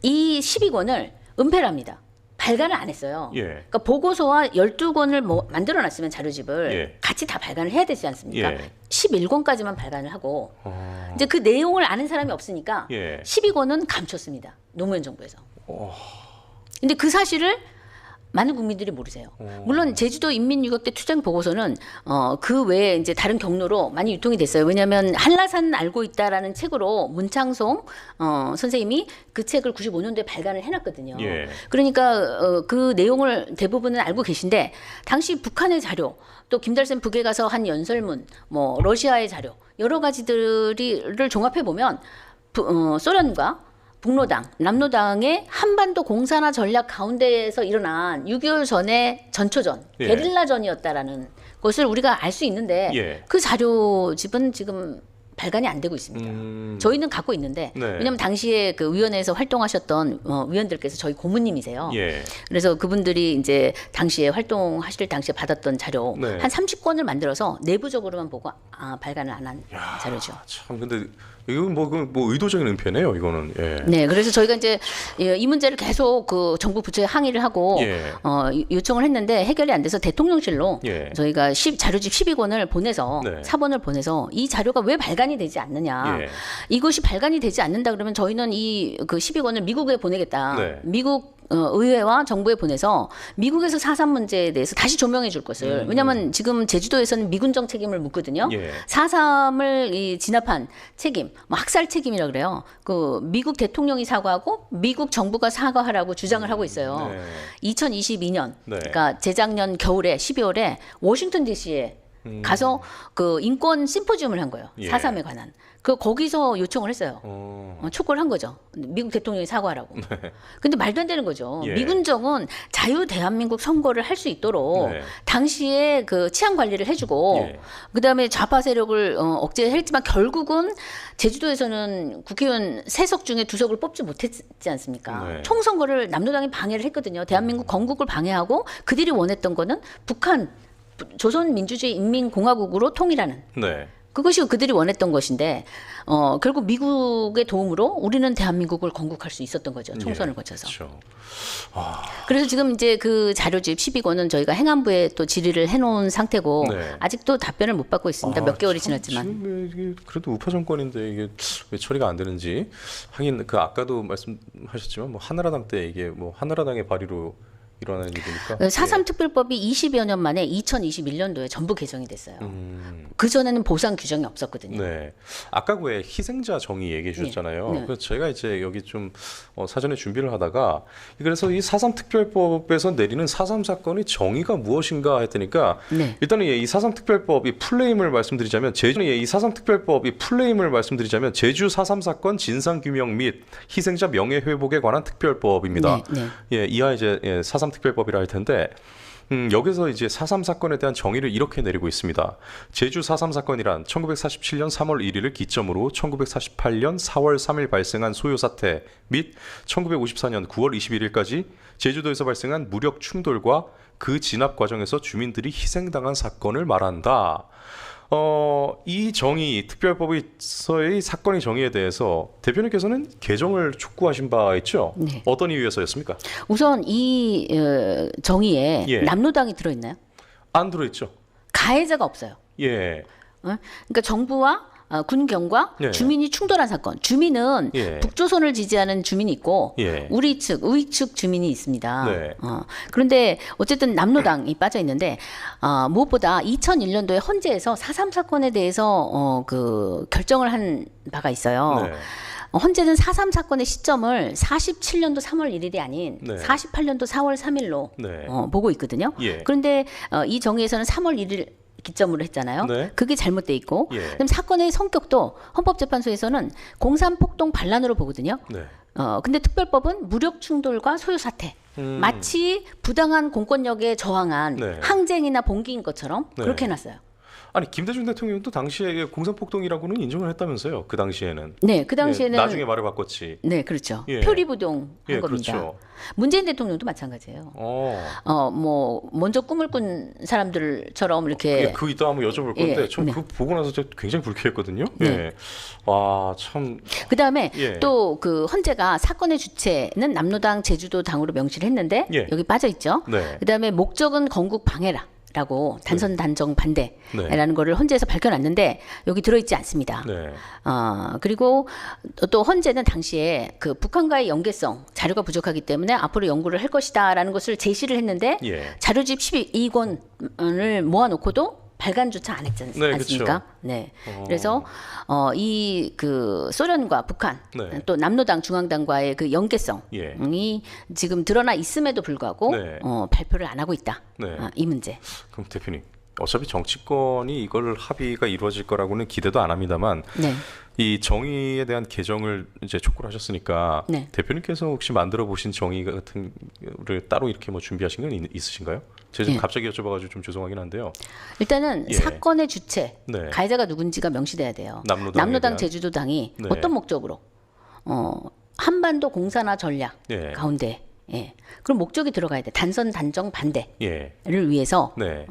이 12권을 은폐를 합니다. 발간을 안 했어요. 예. 그러니까 보고서와 12권을 만들어놨으면 자료집을 예. 같이 다 발간을 해야 되지 않습니까? 예. 11권까지만 발간을 하고 이제 그 내용을 아는 사람이 없으니까 예. 12권은 감췄습니다. 노무현 정부에서. 어. 근데 그 사실을 많은 국민들이 모르세요. 물론 제주도 인민유격대 투쟁 보고서는 그 외에 이제 다른 경로로 많이 유통이 됐어요. 왜냐하면 한라산 알고 있다라는 책으로 문창송 선생님이 그 책을 95년도에 발간을 해놨거든요. 예. 그러니까 그 내용을 대부분은 알고 계신데 당시 북한의 자료, 또 김달샘 북에 가서 한 연설문, 뭐 러시아의 자료 여러 가지들을 종합해 보면 소련과 북로당, 남로당의 한반도 공산화 전략 가운데에서 일어난 6.25 전의 전초전, 예. 게릴라전이었다라는 것을 우리가 알 수 있는데 예. 그 자료집은 지금 발간이 안 되고 있습니다. 저희는 갖고 있는데 네. 왜냐하면 당시에 그 위원회에서 활동하셨던 위원들께서 저희 고문님이세요. 예. 그래서 그분들이 이제 당시에 활동하실 당시에 받았던 자료 네. 한 30권을 만들어서 내부적으로만 보고 발간을 안 한 자료죠. 참 근데 이건 뭐 의도적인 은폐네요. 이거는. 예. 네, 그래서 저희가 이제 이 문제를 계속 그 정부 부처에 항의를 하고 예. 요청을 했는데 해결이 안 돼서 대통령실로 예. 저희가 자료집 12권을 보내서 네. 사본을 보내서 이 자료가 왜 발간이 되지 않느냐. 예. 이것이 발간이 되지 않는다 그러면 저희는 이 그 12권을 미국에 보내겠다. 네. 미국 의회와 정부에 보내서 미국에서 4.3 문제에 대해서 다시 조명해 줄 것을. 왜냐하면 지금 제주도에서는 미군정 책임을 묻거든요. 예. 4.3을 진압한 책임, 뭐 학살 책임이라 그래요. 그 미국 대통령이 사과하고 미국 정부가 사과하라고 주장을 하고 있어요. 네. 2022년, 네. 그러니까 재작년 겨울에 12월에 워싱턴 DC에 가서 그 인권 심포지움을 한 거예요. 예. 4.3에 관한. 거기서 요청을 했어요. 어. 촉구를 한 거죠. 미국 대통령이 사과하라고. 근데 말도 안 되는 거죠. 예. 미군정은 자유 대한민국 선거를 할 수 있도록 네. 당시에 그 치안 관리를 해주고 예. 그다음에 좌파 세력을 억제했지만 결국은 제주도에서는 국회의원 3석 중에 2석을 뽑지 못했지 않습니까? 네. 총선거를 남로당이 방해를 했거든요. 대한민국 건국을 방해하고 그들이 원했던 거는 북한 조선민주주의 인민공화국으로 통일하는 네. 그것이 그들이 원했던 것인데 결국 미국의 도움으로 우리는 대한민국을 건국할 수 있었던 거죠. 총선을 예. 거쳐서. 그렇죠. 그래서 지금 이제 그 자료집 12권은 저희가 행안부에 또 질의를 해놓은 상태고 네. 아직도 답변을 못 받고 있습니다. 몇 개월이 지났지만. 지금 이게 그래도 우파 정권인데 이게 왜 처리가 안 되는지 하긴 그 아까도 말씀하셨지만 뭐 한나라당 때 이게 뭐 한나라당의 발의로 일어나는 일이니까. 4.3 특별법이 20여 년 만에 2021년도에 전부 개정이 됐어요. 그 전에는 보상 규정이 없었거든요. 네. 아까 왜 희생자 정의 얘기해 주셨잖아요. 네. 네. 그래서 제가 이제 여기 좀 사전에 준비를 하다가 그래서 이 4.3 특별법에서 내리는 4.3 사건의 정의가 무엇인가 했더니까 네. 일단은 이 4.3 특별법이 풀네임을 말씀드리자면 이 4.3 특별법이 풀네임을 말씀드리자면 제주 4.3 사건 진상 규명 및 희생자 명예 회복에 관한 특별법입니다. 네, 네. 예, 이하 이제 4.3 특별법이라 할 텐데 여기서 이제 4.3 사건에 대한 정의를 이렇게 내리고 있습니다. 제주 4.3 사건이란 1947년 3월 1일을 기점으로 1948년 4월 3일 발생한 소요 사태 및 1954년 9월 21일까지 제주도에서 발생한 무력 충돌과 그 진압 과정에서 주민들이 희생당한 사건을 말한다. 이 정의 특별법에서의 사건의 정의에 대해서 대표님께서는 개정을 촉구하신 바 있죠? 네. 어떤 이유에서였습니까? 우선 이 정의에 예. 남로당이 들어있나요? 안 들어있죠. 가해자가 없어요. 예. 그러니까 정부와 군경과 네. 주민이 충돌한 사건. 주민은 예. 북조선을 지지하는 주민이 있고 예. 우리 측, 우익 측 주민이 있습니다. 네. 그런데 어쨌든 남로당이 빠져 있는데 무엇보다 2001년도에 헌재에서 4.3 사건에 대해서 그 결정을 한 바가 있어요. 네. 헌재는 4.3 사건의 시점을 47년도 3월 1일이 아닌 네. 48년도 4월 3일로 네. 보고 있거든요. 예. 그런데 이 정의에서는 3월 1일 기점으로 했잖아요. 네. 그게 잘못돼 있고, 예. 그다음 사건의 성격도 헌법재판소에서는 공산폭동 반란으로 보거든요. 네. 근데 특별법은 무력 충돌과 소요 사태. 마치 부당한 공권력에 저항한 네. 항쟁이나 봉기인 것처럼 네. 그렇게 해놨어요. 아니 김대중 대통령도 당시에 공산폭동이라고는 인정을 했다면서요. 그 당시에는. 네, 그 당시에는 예, 나중에 말을 바꿨지. 네, 그렇죠. 예. 표리부동한 예, 겁니다. 그렇죠. 문재인 대통령도 마찬가지예요. 뭐 먼저 꿈을 꾼 사람들처럼 이렇게 예, 그 이따 한번 여쭤볼 건데 예, 전 네. 그거 보고 나서 저 굉장히 불쾌했거든요. 네. 예. 와, 참. 그다음에 예. 또 그 헌재가 사건의 주체는 남로당 제주도 당으로 명시를 했는데 예. 여기 빠져 있죠. 네. 그다음에 목적은 건국 방해라. 라고 단선 단정 반대라는 네. 거를 헌재에서 밝혀놨는데 여기 들어있지 않습니다. 네. 그리고 또 헌재는 당시에 그 북한과의 연계성 자료가 부족하기 때문에 앞으로 연구를 할 것이다라는 것을 제시를 했는데 예. 자료집 12권을 모아놓고도 발간조차 안 했지 네, 않습니까? 그쵸. 네. 그래서 이 그 소련과 북한 네. 또 남로당 중앙당과의 그 연계성이 예. 지금 드러나 있음에도 불구하고 네. 발표를 안 하고 있다. 네. 이 문제. 그럼 대표님, 어차피 정치권이 이걸 합의가 이루어질 거라고는 기대도 안 합니다만 네. 이 정의에 대한 개정을 이제 촉구를 하셨으니까 네. 대표님께서 혹시 만들어 보신 정의 같은 를 따로 이렇게 뭐 준비하신 건 있으신가요? 제가 지금 예. 갑자기 여쭤봐가지고 좀 죄송하긴 한데요. 일단은 예. 사건의 주체, 네. 가해자가 누군지가 명시돼야 돼요. 남로당에 남로당 대한? 제주도당이 네. 어떤 목적으로 한반도 공사나 전략 예. 가운데 그럼 목적이 들어가야 돼. 단선 단정 반대를 예. 위해서 네.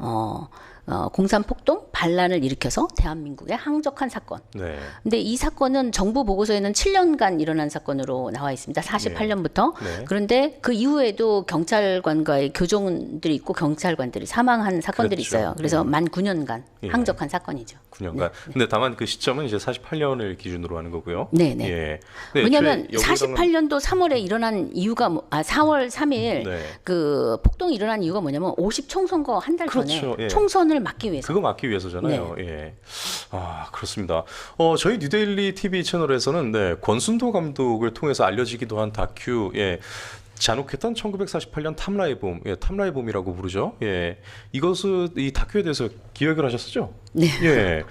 공산 폭동 반란을 일으켜서 대한민국에 항적한 사건. 네. 근데 이 사건은 정부 보고서에는 7년간 일어난 사건으로 나와 있습니다. 48년부터. 네. 그런데 그 이후에도 경찰관과의 교정들이 있고 경찰관들이 사망한 사건들이 그렇죠. 있어요. 그래서 만 9년간 예. 항적한 사건이죠. 9년간. 근데 다만 그 시점은 이제 48년을 기준으로 하는 거고요. 네, 네. 예. 네, 왜냐하면 애초에 여기다가는- 48년도 3월에 일어난 이유가 4월 3일 네. 그 폭동이 일어난 이유가 뭐냐면 50 총선거 한 달 전에 그렇죠. 예. 총선을 막기 위해서. 그거 막기 위해서잖아요. 예. 아, 그렇습니다. 저희 뉴데일리 TV 채널에서는 네, 권순도 감독을 통해서 알려지기도 한 다큐, 예. 잔혹했던 1948년 탐라의 봄, 예, 탐라의 봄이라고 부르죠. 예. 이것을 이 다큐에 대해서 기획을 하셨었죠? 네. 예.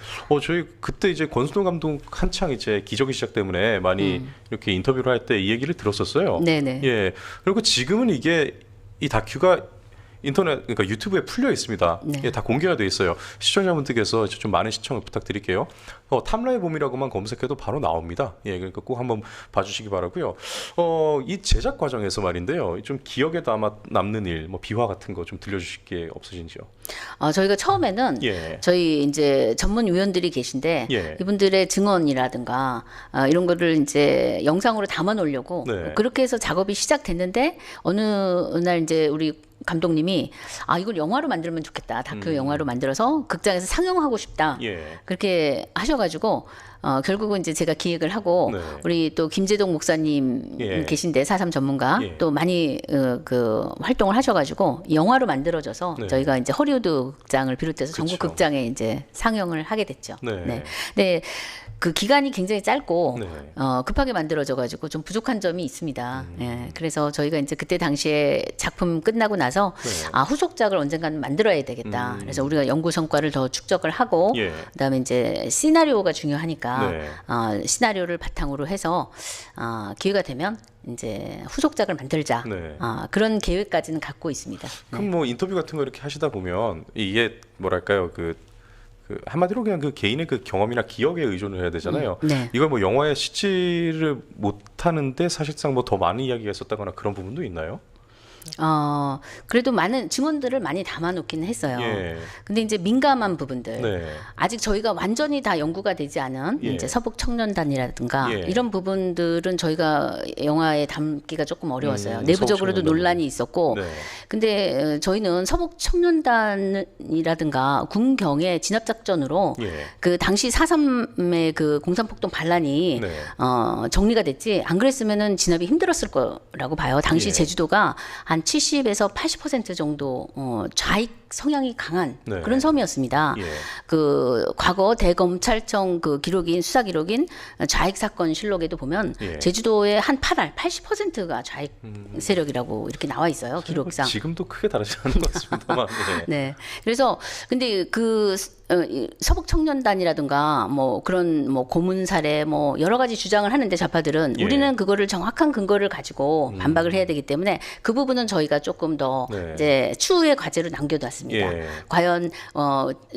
저희 그때 이제 권순도 감독 한창 이제 기적의 시작 때문에 많이 이렇게 인터뷰를 할 때 이 얘기를 들었었어요. 네네. 예. 그리고 지금은 이게 이 다큐가 인터넷 그러니까 유튜브에 풀려 있습니다. 네. 예, 다 공개가 돼 있어요. 시청자분들께서 좀 많은 시청을 부탁드릴게요. 탐라의 봄이라고만 검색해도 바로 나옵니다. 예, 그러니까 꼭 한번 봐주시기 바라고요. 이 제작 과정에서 말인데요, 좀 기억에 남는 일, 뭐 비화 같은 거 좀 들려주실 게 없으신지요? 저희가 처음에는 예. 저희 이제 전문위원들이 계신데 예. 이분들의 증언이라든가 이런 거를 이제 영상으로 담아 놓으려고 네. 그렇게 해서 작업이 시작됐는데 어느 날 이제 우리 감독님이 이걸 영화로 만들면 좋겠다. 다큐 영화로 만들어서 극장에서 상영하고 싶다. 예. 그렇게 하셔가지고 결국은 이제 제가 기획을 하고 네. 우리 또 김재동 목사님 예. 계신데 4.3 전문가 예. 또 많이 그 활동을 하셔가지고 영화로 만들어져서 네. 저희가 이제 허리우드 극장을 비롯해서 전국 그쵸. 극장에 이제 상영을 하게 됐죠. 네. 네. 그 기간이 굉장히 짧고 네. 급하게 만들어져가지고 좀 부족한 점이 있습니다. 예, 그래서 저희가 이제 그때 당시에 작품 끝나고 나서 네. 후속작을 언젠가는 만들어야 되겠다. 그래서 우리가 연구 성과를 더 축적을 하고 예. 그다음에 이제 시나리오가 중요하니까 네. 시나리오를 바탕으로 해서 기회가 되면 이제 후속작을 만들자. 네. 그런 계획까지는 갖고 있습니다. 그럼 뭐 인터뷰 같은 거 이렇게 하시다 보면 이게 뭐랄까요, 그 한마디로 그냥 그 개인의 그 경험이나 기억에 의존을 해야 되잖아요. 네. 이걸 뭐 영화에 실지를 못 하는데 사실상 뭐 더 많은 이야기가 있었다거나 그런 부분도 있나요? 그래도 많은 증언들을 많이 담아놓기는 했어요. 예. 근데 이제 민감한 부분들, 네. 아직 저희가 완전히 다 연구가 되지 않은 예. 이제 서북 청년단이라든가 예. 이런 부분들은 저희가 영화에 담기가 조금 어려웠어요. 내부적으로도 서북 청년단 논란이 있었고, 네. 근데 저희는 서북 청년단이라든가 군경의 진압작전으로 예. 그 당시 4.3의 그 공산폭동 반란이 네. 정리가 됐지 안 그랬으면은 진압이 힘들었을 거라고 봐요. 당시 예. 제주도가 한 70에서 80% 정도 좌익 성향이 강한 네. 그런 섬이었습니다. 예. 그 과거 대검찰청 그 기록인 수사 기록인 좌익 사건 실록에도 보면 예. 제주도의 한 8할 80%가 좌익 세력이라고 이렇게 나와 있어요. 기록상. 지금도 크게 다르지 않은 것 같습니다만. 네. 네. 그래서 근데 그 이 서북 청년단이라든가 뭐 그런 뭐 고문 사례 뭐 여러 가지 주장을 하는데 좌파들은 예. 우리는 그거를 정확한 근거를 가지고 반박을 해야 되기 때문에 그 부분은 저희가 조금 더 네. 이제 추후의 과제로 남겨뒀습니다. 예. 과연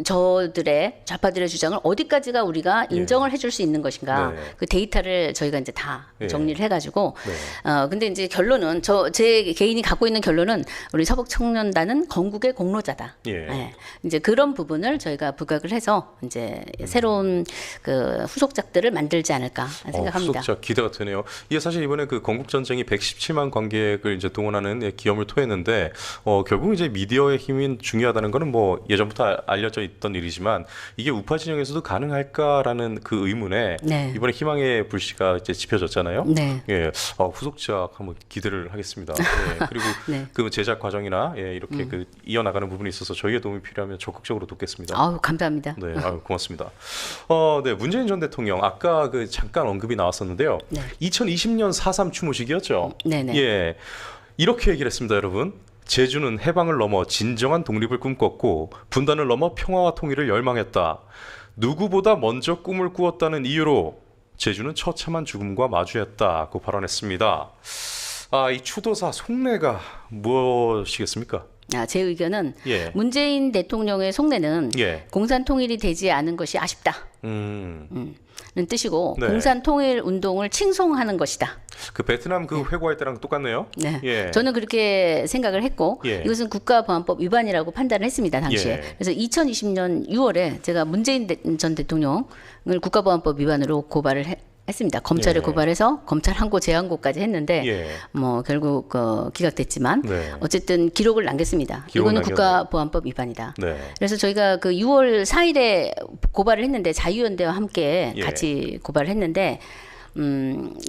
저들의 좌파들의 주장을 어디까지가 우리가 인정을 해줄 수 있는 것인가 네. 그 데이터를 저희가 이제 다 예. 정리를 해가지고 네. 근데 이제 결론은 제 개인이 갖고 있는 결론은 우리 서북 청년단은 건국의 공로자다. 예. 이제 그런 부분을 저희가 부각을 해서 이제 새로운 그 후속작들을 만들지 않을까 생각합니다. 후속작 기대가 되네요. 이게 사실 이번에 그 건국 전쟁이 117만 관객을 이제 동원하는 기염을 토했는데 결국 이제 미디어의 힘이 중요하다는 거는 뭐 예전부터 알려져 있던 일이지만 이게 우파 진영에서도 가능할까라는 그 의문에 네. 이번에 희망의 불씨가 이제 지펴졌잖아요. 네. 예, 후속작 한번 기대를 하겠습니다. 예, 그리고 네. 그 제작 과정이나 이렇게 그 이어나가는 부분이 있어서 저희의 도움이 필요하면 적극적으로 돕겠습니다. 아우 감사합니다. 네, 고맙습니다. 네, 문재인 전 대통령 아까 그 잠깐 언급이 나왔었는데요. 네. 2020년 4.3 추모식이었죠. 네네. 예, 이렇게 얘기를 했습니다, 여러분. 제주는 해방을 넘어 진정한 독립을 꿈꿨고 분단을 넘어 평화와 통일을 열망했다. 누구보다 먼저 꿈을 꾸었다는 이유로 제주는 처참한 죽음과 마주했다고 발언했습니다. 이 추도사 속내가 무엇이겠습니까? 제 의견은 예. 문재인 대통령의 속내는 예. 공산 통일이 되지 않은 것이 아쉽다. 는 뜻이고 네. 공산 통일 운동을 칭송하는 것이다. 그 베트남 그 회고할 때랑 똑같네요. 네. 예. 저는 그렇게 생각을 했고 예. 이것은 국가보안법 위반이라고 판단을 했습니다. 당시에. 예. 그래서 2020년 6월에 제가 문재인 전 대통령을 국가보안법 위반으로 고발을 했습니다. 검찰에 예. 고발해서 검찰 항고 재항고까지 했는데 예. 뭐 결국 기각됐지만 네. 어쨌든 기록을 남겼습니다. 기록을 이거는 남겼네요. 국가보안법 위반이다. 네. 그래서 저희가 그 6월 4일에 고발을 했는데 자유연대와 함께 예. 같이 고발을 했는데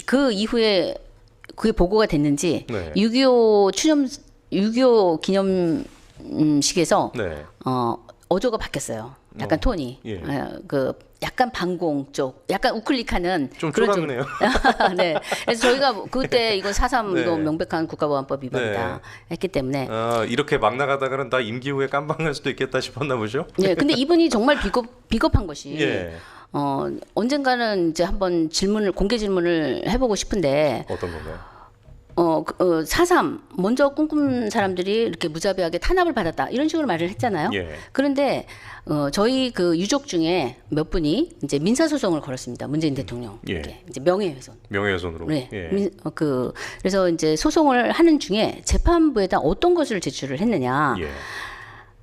그 이후에 그게 보고가 됐는지 네. 6.25 기념식에서 네. 어조가 바뀌었어요. 약간 톤이 예. 그 약간 반공 쪽, 약간 우클릭하는 좀 그런 쪼랑네요. 네. 그래서 저희가 그때 이거 4.3 네. 이거 명백한 국가보안법 위반이다 네. 했기 때문에 이렇게 막 나가다가는 나 임기 후에 깜방할 수도 있겠다 싶었나 보죠. 네, 근데 이분이 정말 비겁한 것이 예. 언젠가는 이제 한번 공개 질문을 해보고 싶은데 어떤 건가요? 4.3 먼저 꿈꾼 사람들이 이렇게 무자비하게 탄압을 받았다 이런 식으로 말을 했잖아요. 예. 그런데 저희 그 유족 중에 몇 분이 이제 민사소송을 걸었습니다. 문재인 대통령께 예. 이제 명예훼손. 명예훼손으로. 네. 예. 그래서 이제 소송을 하는 중에 재판부에다 어떤 것을 제출을 했느냐. 예.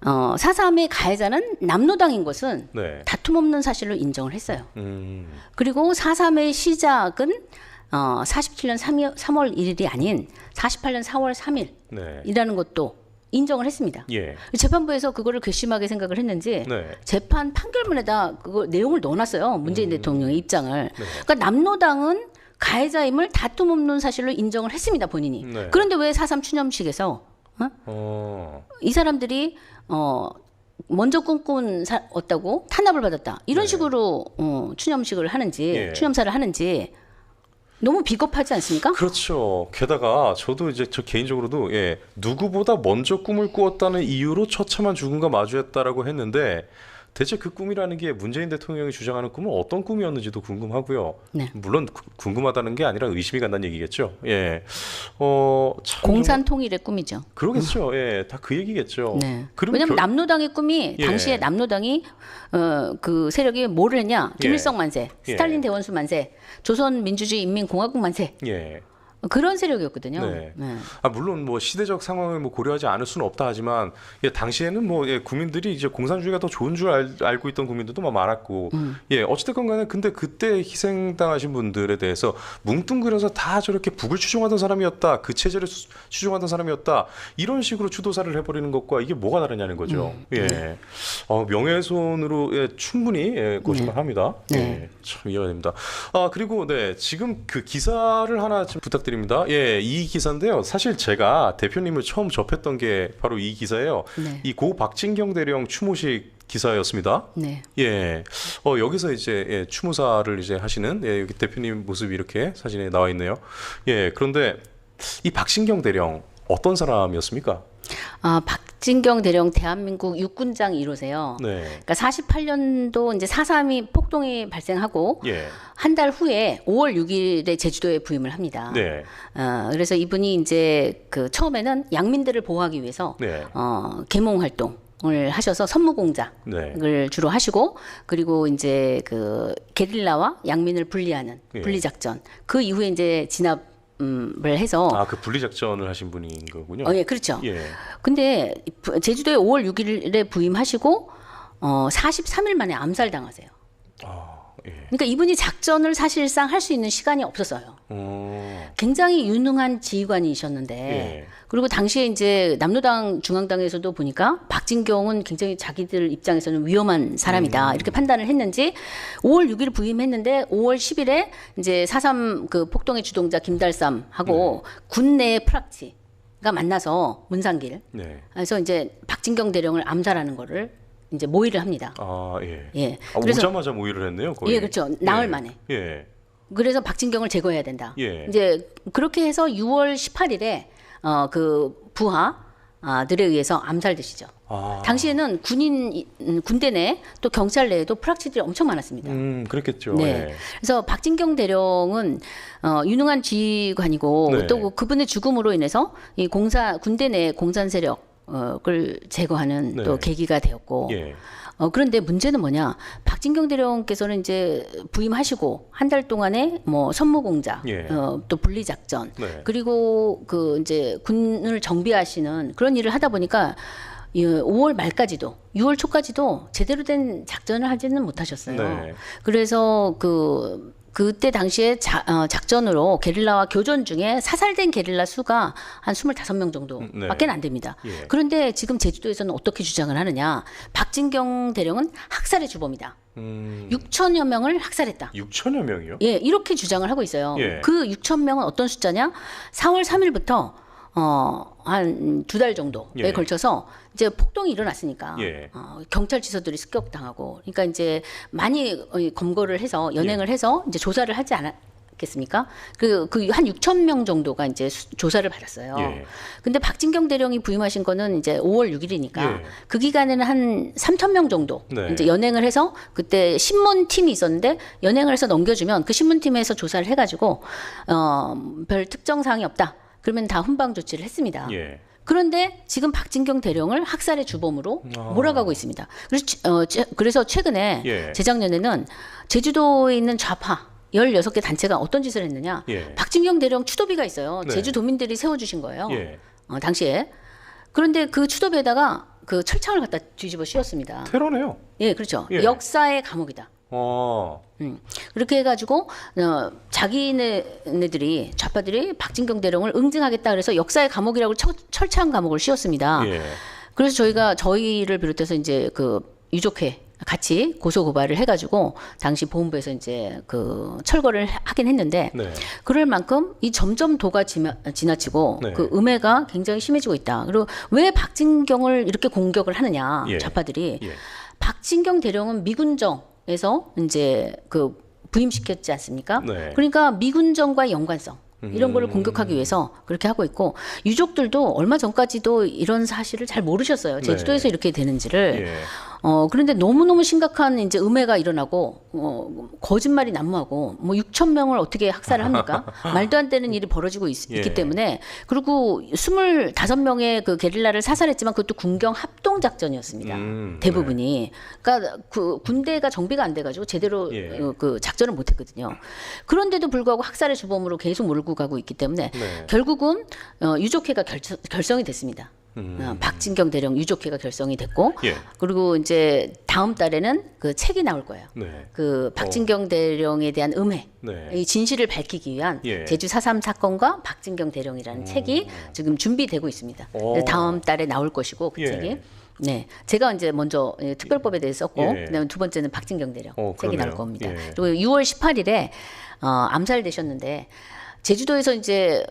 4.3의 가해자는 남로당인 것은 네. 다툼 없는 사실로 인정을 했어요. 음. 그리고 4.3의 시작은 47년 3월 1일이 아닌 48년 4월 3일이라는 네. 것도 인정을 했습니다. 예. 재판부에서 그거를 괘씸하게 생각을 했는지 네. 재판 판결문에다 그거 내용을 넣어놨어요. 문재인 대통령의 입장을. 네. 그러니까 남로당은 가해자임을 다툼 없는 사실로 인정을 했습니다. 본인이. 네. 그런데 왜 4.3 추념식에서 이 사람들이 먼저 꿈꾼었다고 탄압을 받았다. 이런 네. 식으로 추념식을 하는지 예. 추념사를 하는지 너무 비겁하지 않습니까? 그렇죠. 게다가 저도 이제 저 개인적으로도 누구보다 먼저 꿈을 꾸었다는 이유로 처참한 죽음과 마주했다라고 했는데 대체 그 꿈이라는 게 문재인 대통령이 주장하는 꿈은 어떤 꿈이었는지도 궁금하고요. 네. 물론 궁금하다는 게 아니라 의심이 간다는 얘기겠죠. 예. 참 공산 통일의 꿈이죠. 그러겠죠. 예. 다 그 얘기겠죠. 네. 그럼 왜냐하면 남로당의 꿈이 예. 당시에 남로당이 그 세력이 뭐를 했냐? 김일성 만세, 예. 스탈린 대원수 만세, 조선민주주의 인민공화국 만세 예. 그런 세력이었거든요. 네. 물론 뭐 시대적 상황을 뭐 고려하지 않을 수는 없다 하지만 당시에는 뭐 국민들이 이제 공산주의가 더 좋은 줄 알고 있던 국민들도 뭐 많았고 어찌됐건 간에 근데 그때 희생당하신 분들에 대해서 뭉뚱그려서 다 저렇게 북을 추종하던 사람이었다, 그 체제를 추종하던 사람이었다 이런 식으로 추도사를 해버리는 것과 이게 뭐가 다르냐는 거죠. 명예훼손으로 충분히 고심합니다. 네. 참 이해가 됩니다. 그리고 지금 그 기사를 하나 좀 부탁드립니다. 이 기사인데요. 사실 제가 대표님을 처음 접했던 게 바로 이 기사예요. 네. 이 고 박진경 대령 추모식 기사였습니다. 네. 여기서 이제 추모사를 이제 하시는 여기 대표님 모습이 이렇게 사진에 나와 있네요. 그런데 이 박진경 대령 어떤 사람이었습니까? 박진경 대령 대한민국 육군장 1호세요. 네. 그러니까 48년도 이제 4.3이 폭동이 발생하고 한 달 후에 5월 6일에 제주도에 부임을 합니다. 네. 그래서 이분이 이제 그 처음에는 양민들을 보호하기 위해서 네. 계몽 활동을 하셔서 선무공작을 주로 하시고 그리고 이제 그 게릴라와 양민을 분리하는 분리작전 그 이후에 이제 진압 을 해서 그 분리 작전을 하신 분인 거군요. 예, 그렇죠. 근데 제주도에 5월 6일에 부임하시고 43일 만에 암살당하세요. 예. 그러니까 이분이 작전을 사실상 할 수 있는 시간이 없었어요. 굉장히 유능한 지휘관이셨는데 예. 그리고 당시에 이제 남로당 중앙당에서도 보니까 박진경은 굉장히 자기들 입장에서는 위험한 사람이다 이렇게 판단을 했는지 5월 6일 부임했는데 5월 10일에 이제 4.3 그 폭동의 주동자 김달삼하고 군 내의 프락치가 만나서 문상길 네. 그래서 이제 박진경 대령을 암살하는 거를 이제 모의를 합니다. 아, 예. 예. 그래서 오자마자 모의를 했네요, 거의. 예, 그렇죠. 나흘 만에. 예. 그래서 박진경을 제거해야 된다. 예. 이제 그렇게 해서 6월 18일에 그 부하들에 의해서 암살되시죠. 당시에는 군대 내 또 경찰 내에도 프락치들이 엄청 많았습니다. 그랬겠죠. 네. 예. 그래서 박진경 대령은 유능한 지휘관이고 네. 또 그분의 죽음으로 인해서 이 군대 내 공산 세력을 제거하는 네. 또 계기가 되었고. 예. 그런데 문제는 뭐냐? 박진경 대령께서는 이제 부임하시고 한 달 동안에 뭐 선무공작, 예. 또 분리작전, 네. 그리고 그 이제 군을 정비하시는 그런 일을 하다 보니까 5월 말까지도 6월 초까지도 제대로 된 작전을 하지는 못하셨어요. 네. 그래서 그때 당시에 작전으로 게릴라와 교전 중에 사살된 게릴라 수가 한 25명 정도밖에 안 됩니다. 예. 그런데 지금 제주도에서는 어떻게 주장을 하느냐? 박진경 대령은 학살의 주범이다. 6천여 명을 학살했다. 6천여 명이요? 예, 이렇게 주장을 하고 있어요. 예. 그 6천 명은 어떤 숫자냐? 4월 3일부터 한 2달 정도에 예. 걸쳐서 이제 폭동이 일어났으니까 예. 경찰 지서들이 습격당하고 그러니까 이제 많이 검거를 해서 연행을 해서 이제 조사를 하지 않았겠습니까? 그 한 6천 명 정도가 이제 조사를 받았어요. 예. 근데 박진경 대령이 부임하신 거는 이제 5월 6일이니까 예. 그 기간에는 한 3천 명 정도 네. 이제 연행을 해서 그때 신문팀이 있었는데 연행을 해서 넘겨주면 그 신문팀에서 조사를 해가지고 별 특정 사항이 없다. 그러면 다 훈방 조치를 했습니다. 예. 그런데 지금 박진경 대령을 학살의 주범으로 몰아가고 있습니다. 그래서 최근에 예. 재작년에는 제주도에 있는 좌파 16개 단체가 어떤 짓을 했느냐. 예. 박진경 대령 추도비가 있어요. 네. 제주도민들이 세워주신 거예요. 예. 당시에. 그런데 그 추도비에다가 그 철창을 갖다 뒤집어 씌웠습니다. 테러네요. 예, 그렇죠. 예. 역사의 감옥이다. 그렇게 해가지고 자기네들이 좌파들이 박진경 대령을 응징하겠다 그래서 역사의 감옥이라고 철창 감옥을 씌웠습니다. 예. 그래서 저희를 비롯해서 이제 그 유족회 같이 고소 고발을 해가지고 당시 보훈부에서 이제 그 철거를 하긴 했는데 네. 그럴 만큼 이 점점 도가 지나치고 네. 그 음해가 굉장히 심해지고 있다. 그리고 왜 박진경을 이렇게 공격을 하느냐 예. 좌파들이 예. 박진경 대령은 미군정에서 이제 그 부임시켰지 않습니까? 네. 그러니까 미군정과의 연관성 이런 거를 공격하기 위해서 그렇게 하고 있고 유족들도 얼마 전까지도 이런 사실을 잘 모르셨어요. 제주도에서 네. 이렇게 되는지를. 예. 그런데 너무너무 심각한 이제 음해가 일어나고 거짓말이 난무하고 뭐 6천 명을 어떻게 학살을 합니까? 말도 안 되는 일이 벌어지고 예. 있기 때문에 그리고 25명의 그 게릴라를 사살했지만 그것도 군경 합동 작전이었습니다. 대부분이. 그러니까 그 군대가 정비가 안 돼 가지고 제대로 예. 그 작전을 못 했거든요. 그런데도 불구하고 학살의 주범으로 계속 몰고 가고 있기 때문에 네. 결국은 유족회가 결성이 됐습니다. 박진경 대령 유족회가 결성이 됐고 예. 그리고 이제 다음 달에는 그 책이 나올 거예요. 네. 그 박진경 대령에 대한 음해, 네. 이 진실을 밝히기 위한 예. 제주 4.3 사건과 박진경 대령이라는 책이 지금 준비되고 있습니다. 오. 다음 달에 나올 것이고 그 예. 책이. 네, 제가 이제 먼저 특별법에 대해서 썼고, 예. 그다음에 두 번째는 박진경 대령 책이 그러네요. 나올 겁니다. 예. 그리고 6월 18일에 암살되셨는데 제주도에서 이제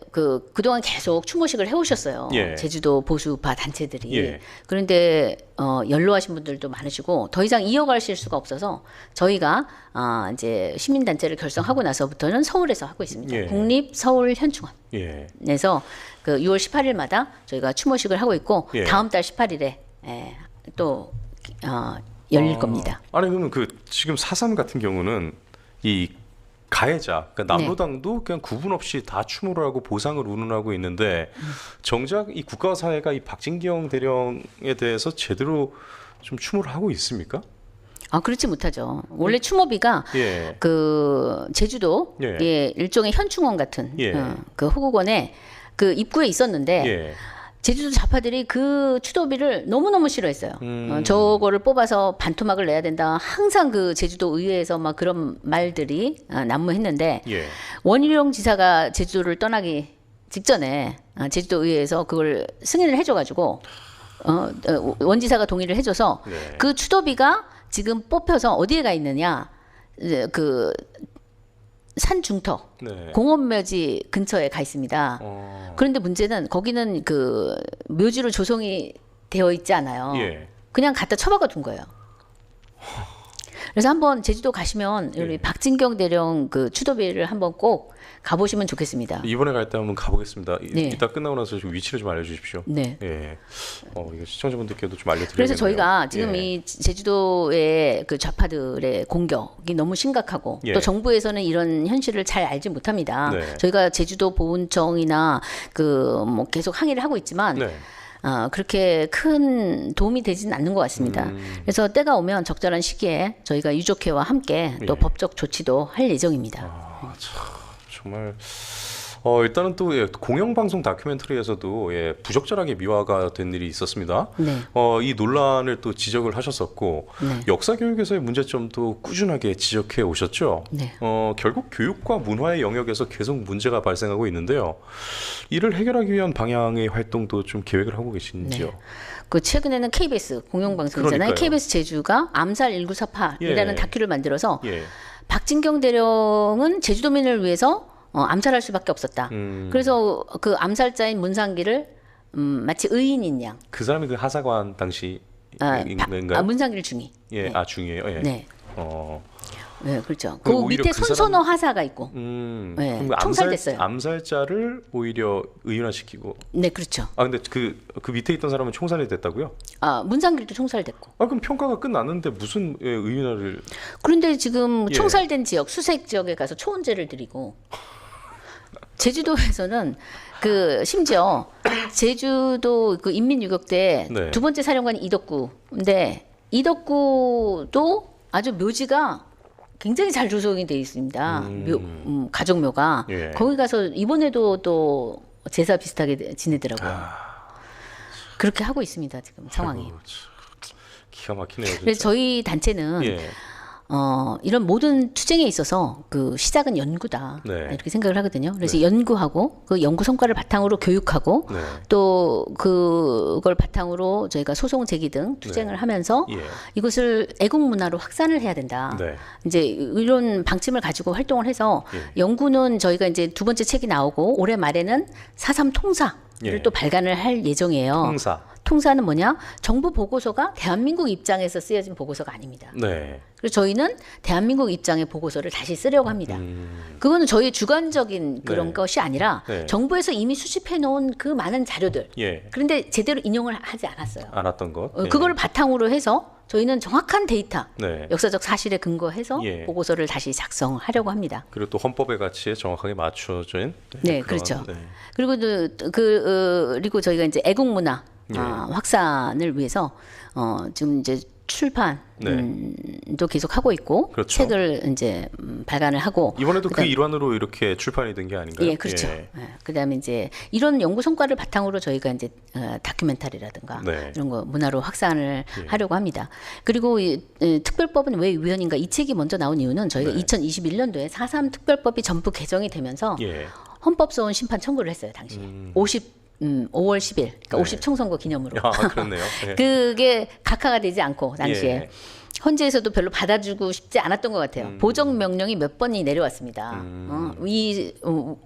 그동안 계속 추모식을 해오셨어요. 예. 제주도 보수파 단체들이. 예. 그런데 연로하신 분들도 많으시고 더 이상 이어가실 수가 없어서 저희가 이제 시민단체를 결성하고 나서부터는 서울에서 하고 있습니다. 예. 국립 서울 현충원. 예. 에서 그 6월 18일마다 저희가 추모식을 하고 있고 예. 다음 달 18일에 또 열릴 겁니다. 아니 그러면 그 지금 4.3 같은 경우는 이 가해자, 그러니까 남로당도 그냥 구분 없이 다 추모를 하고 보상을 운운하고 있는데 정작 이 국가 사회가 이 박진경 대령에 대해서 제대로 좀 추모를 하고 있습니까? 그렇지 못하죠. 원래 추모비가 예. 그 제주도 예. 예, 일종의 현충원 같은 예. 그 호국원에 그 입구에 있었는데 예. 제주도 좌파들이 그 추도비를 너무너무 싫어했어요. 저거를 뽑아서 반토막을 내야 된다. 항상 그 제주도 의회에서 막 그런 말들이 난무했는데 예. 원희룡 지사가 제주도를 떠나기 직전에 제주도 의회에서 그걸 승인을 해줘가지고 원지사가 동의를 해줘서 네. 그 추도비가 지금 뽑혀서 어디에 가 있느냐 이제 그 산중터 네. 공원묘지 근처에 가 있습니다. 그런데 문제는 거기는 그 묘지로 조성이 되어 있지 않아요. 예. 그냥 갖다 처박아 둔 거예요. 그래서 한번 제주도 가시면 우리 예. 박진경 대령 그 추도비를 한번 꼭 가보시면 좋겠습니다. 이번에 갈 때 한번 가보겠습니다. 네. 이따 끝나고 나서 좀 위치를 좀 알려주십시오. 네. 예. 이거 시청자분들께도 좀 알려드려야겠네요. 그래서 저희가 지금 예. 이 제주도의 그 좌파들의 공격이 너무 심각하고 예. 또 정부에서는 이런 현실을 잘 알지 못합니다. 네. 저희가 제주도 보훈청이나 그 뭐 계속 항의를 하고 있지만 네. 그렇게 큰 도움이 되지는 않는 것 같습니다. 그래서 때가 오면 적절한 시기에 저희가 유족회와 함께 또 예. 법적 조치도 할 예정입니다. 참, 정말 일단은 또 공영방송 다큐멘터리에서도 부적절하게 미화가 된 일이 있었습니다. 네. 이 논란을 또 지적을 하셨었고 네. 역사 교육에서의 문제점도 꾸준하게 지적해 오셨죠. 네. 결국 교육과 문화의 영역에서 계속 문제가 발생하고 있는데요. 이를 해결하기 위한 방향의 활동도 좀 계획을 하고 계신지요? 네. 그 최근에는 KBS 공영방송이잖아요. 그러니까요. KBS 제주가 암살 1948이라는 예. 다큐를 만들어서 예. 박진경 대령은 제주도민을 위해서 암살할 수밖에 없었다. 그래서 그 암살자인 문상기를 마치 의인인 양 그 사람이 그 하사관 당시 인가요? 문상기를 중위. 예, 네. 중이에요. 예. 네. 네, 그렇죠. 그 그리고 오히려 밑에 그 손선호 하사가 있고. 네, 그럼 총살됐어요. 암살자를 오히려 의윤화시키고. 네, 그렇죠. 근데 그 밑에 있던 사람은 총살이 됐다고요? 문상길도 총살됐고. 그럼 평가가 끝났는데 무슨 의윤화를? 그런데 지금 예. 총살된 지역, 수색 지역에 가서 초원제를 드리고. 제주도에서는 그 심지어 제주도 그 인민유격대 네. 두 번째 사령관이 이덕구인데 이덕구도 아주 묘지가 굉장히 잘 조성이 돼 있습니다. 가족묘가 예. 거기 가서 이번에도 또 제사 비슷하게 지내더라고요. 그렇게 하고 있습니다 지금 상황이. 아이고, 참, 기가 막히네요. 진짜. 그래서 저희 단체는 예. 이런 모든 투쟁에 있어서 그 시작은 연구다 네. 이렇게 생각을 하거든요. 그래서 연구하고 그 연구 성과를 바탕으로 교육하고 네. 또 그걸 바탕으로 저희가 소송 제기 등 투쟁을 네. 하면서 예. 이것을 애국 문화로 확산을 해야 된다. 네. 이제 이런 방침을 가지고 활동을 해서 예. 연구는 저희가 이제 두 번째 책이 나오고 올해 말에는 4.3 통사를 예. 또 발간을 할 예정이에요. 통사. 통사는 뭐냐? 정부 보고서가 대한민국 입장에서 쓰여진 보고서가 아닙니다. 네. 그래서 저희는 대한민국 입장의 보고서를 다시 쓰려고 합니다. 그거는 저희 주관적인 그런 네. 것이 아니라 네. 정부에서 이미 수집해 놓은 그 많은 자료들. 예. 그런데 제대로 인용을 하지 않았어요. 알았던 것. 예. 그걸 바탕으로 해서 저희는 정확한 데이터, 네. 역사적 사실에 근거해서 예. 보고서를 다시 작성하려고 합니다. 그리고 또 헌법의 가치에 정확하게 맞춰진. 네, 그런, 그렇죠. 네. 그리고 그리고 저희가 이제 애국 문화 예. 확산을 위해서 지금 이제 출판도 계속 하고 있고 그렇죠. 책을 이제 발간을 하고 이번에도 그 일환으로 이렇게 출판이 된 게 아닌가요? 예, 그렇죠. 예. 그다음에 이제 이런 연구 성과를 바탕으로 저희가 이제 다큐멘터리라든가 네. 이런 거 문화로 확산을 하려고 합니다. 그리고 특별법은 왜 위헌인가 이 책이 먼저 나온 이유는 저희가 네. 2021년도에 4.3 특별법이 전부 개정이 되면서 예. 헌법소원 심판 청구를 했어요 당시에 5월 10일 그러니까 네. 50 총선거 기념으로 그렇네요. 예. 그게 각하가 되지 않고 당시에 예. 헌재에서도 별로 받아주고 싶지 않았던 것 같아요. 보정 명령이 몇 번이 내려왔습니다.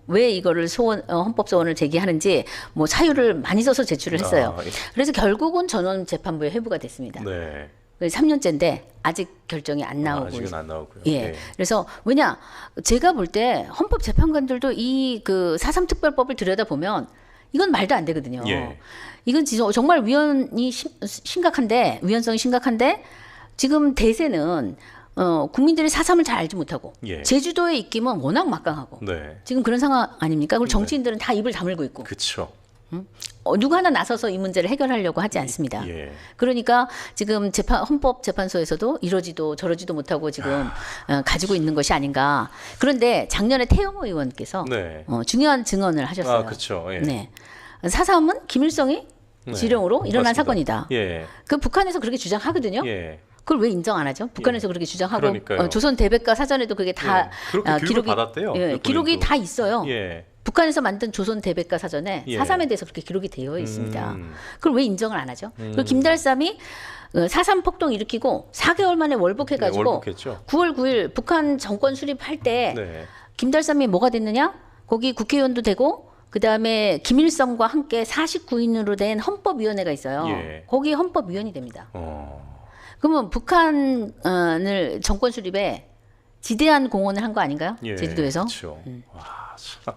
왜 이거를 헌법 소원을 제기하는지 뭐 사유를 많이 써서 제출을 했어요. 예. 그래서 결국은 전원 재판부에 회부가 됐습니다. 네. 3년째인데 아직 결정이 안 나오고 아직은 안 나오고요. 예. 그래서 왜냐 제가 볼 때 헌법 재판관들도 이 그 4.3 특별법을 들여다 보면 이건 말도 안 되거든요. 예. 이건 정말 위헌성이 심각한데 지금 대세는 국민들이 4.3을 잘 알지 못하고 예. 제주도의 입김은 워낙 막강하고 네. 지금 그런 상황 아닙니까? 그리고 정치인들은 다 입을 다물고 있고 그렇죠. 누구 하나 나서서 이 문제를 해결하려고 하지 않습니다. 예. 그러니까 지금 헌법재판소에서도 이러지도 저러지도 못하고 지금 가지고 있는 것이 아닌가. 그런데 작년에 태영호 의원께서 네. 중요한 증언을 하셨어요. 그렇죠. 예. 네. 4.3은 김일성이 네. 지령으로 일어난 맞습니다. 사건이다. 예. 그 북한에서 그렇게 주장하거든요. 예. 그걸 왜 인정 안 하죠? 북한에서 그렇게 주장하고 그러니까요. 조선 대백과 사전에도 그게 다 그렇게 교육을 받았대요. 예, 기록이 이번에도. 다 있어요. 예. 북한에서 만든 조선 대백과 사전에 예. 4.3에 대해서 그렇게 기록이 되어 있습니다. 음. 그걸 왜 인정을 안 하죠? 그리고 김달삼이 4.3 폭동 일으키고 4개월 만에 월북해가지고 네, 월북했죠. 9월 9일 북한 정권 수립할 때 네. 김달삼이 뭐가 됐느냐? 거기 국회의원도 되고 그 다음에 김일성과 함께 49인으로 된 헌법위원회가 있어요. 예. 거기 헌법위원이 됩니다. 어. 그러면 북한을 정권 수립에 지대한 공헌을 한 거 아닌가요? 예. 제주도에서? 그렇죠. 와, 참.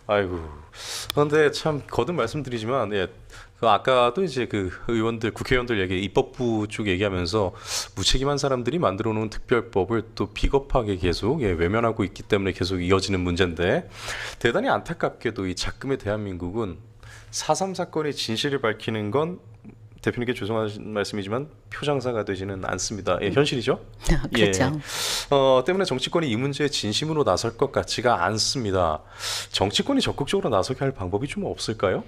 아이고. 그런데 참 거듭 말씀드리지만 예. 그 아까도 이제 그 의원들, 국회의원들 얘기, 입법부 쪽 얘기하면서 무책임한 사람들이 만들어 놓은 특별법을 또 비겁하게 계속 외면하고 있기 때문에 계속 이어지는 문제인데 대단히 안타깝게도 이 작금의 대한민국은 4.3 사건의 진실을 밝히는 건 대표님께 죄송한 말씀이지만 표장사가 되지는 않습니다. 예, 현실이죠. 그렇죠. 때문에 정치권이 이 문제에 진심으로 나설 것 같지가 않습니다. 정치권이 적극적으로 나서게 할 방법이 좀 없을까요?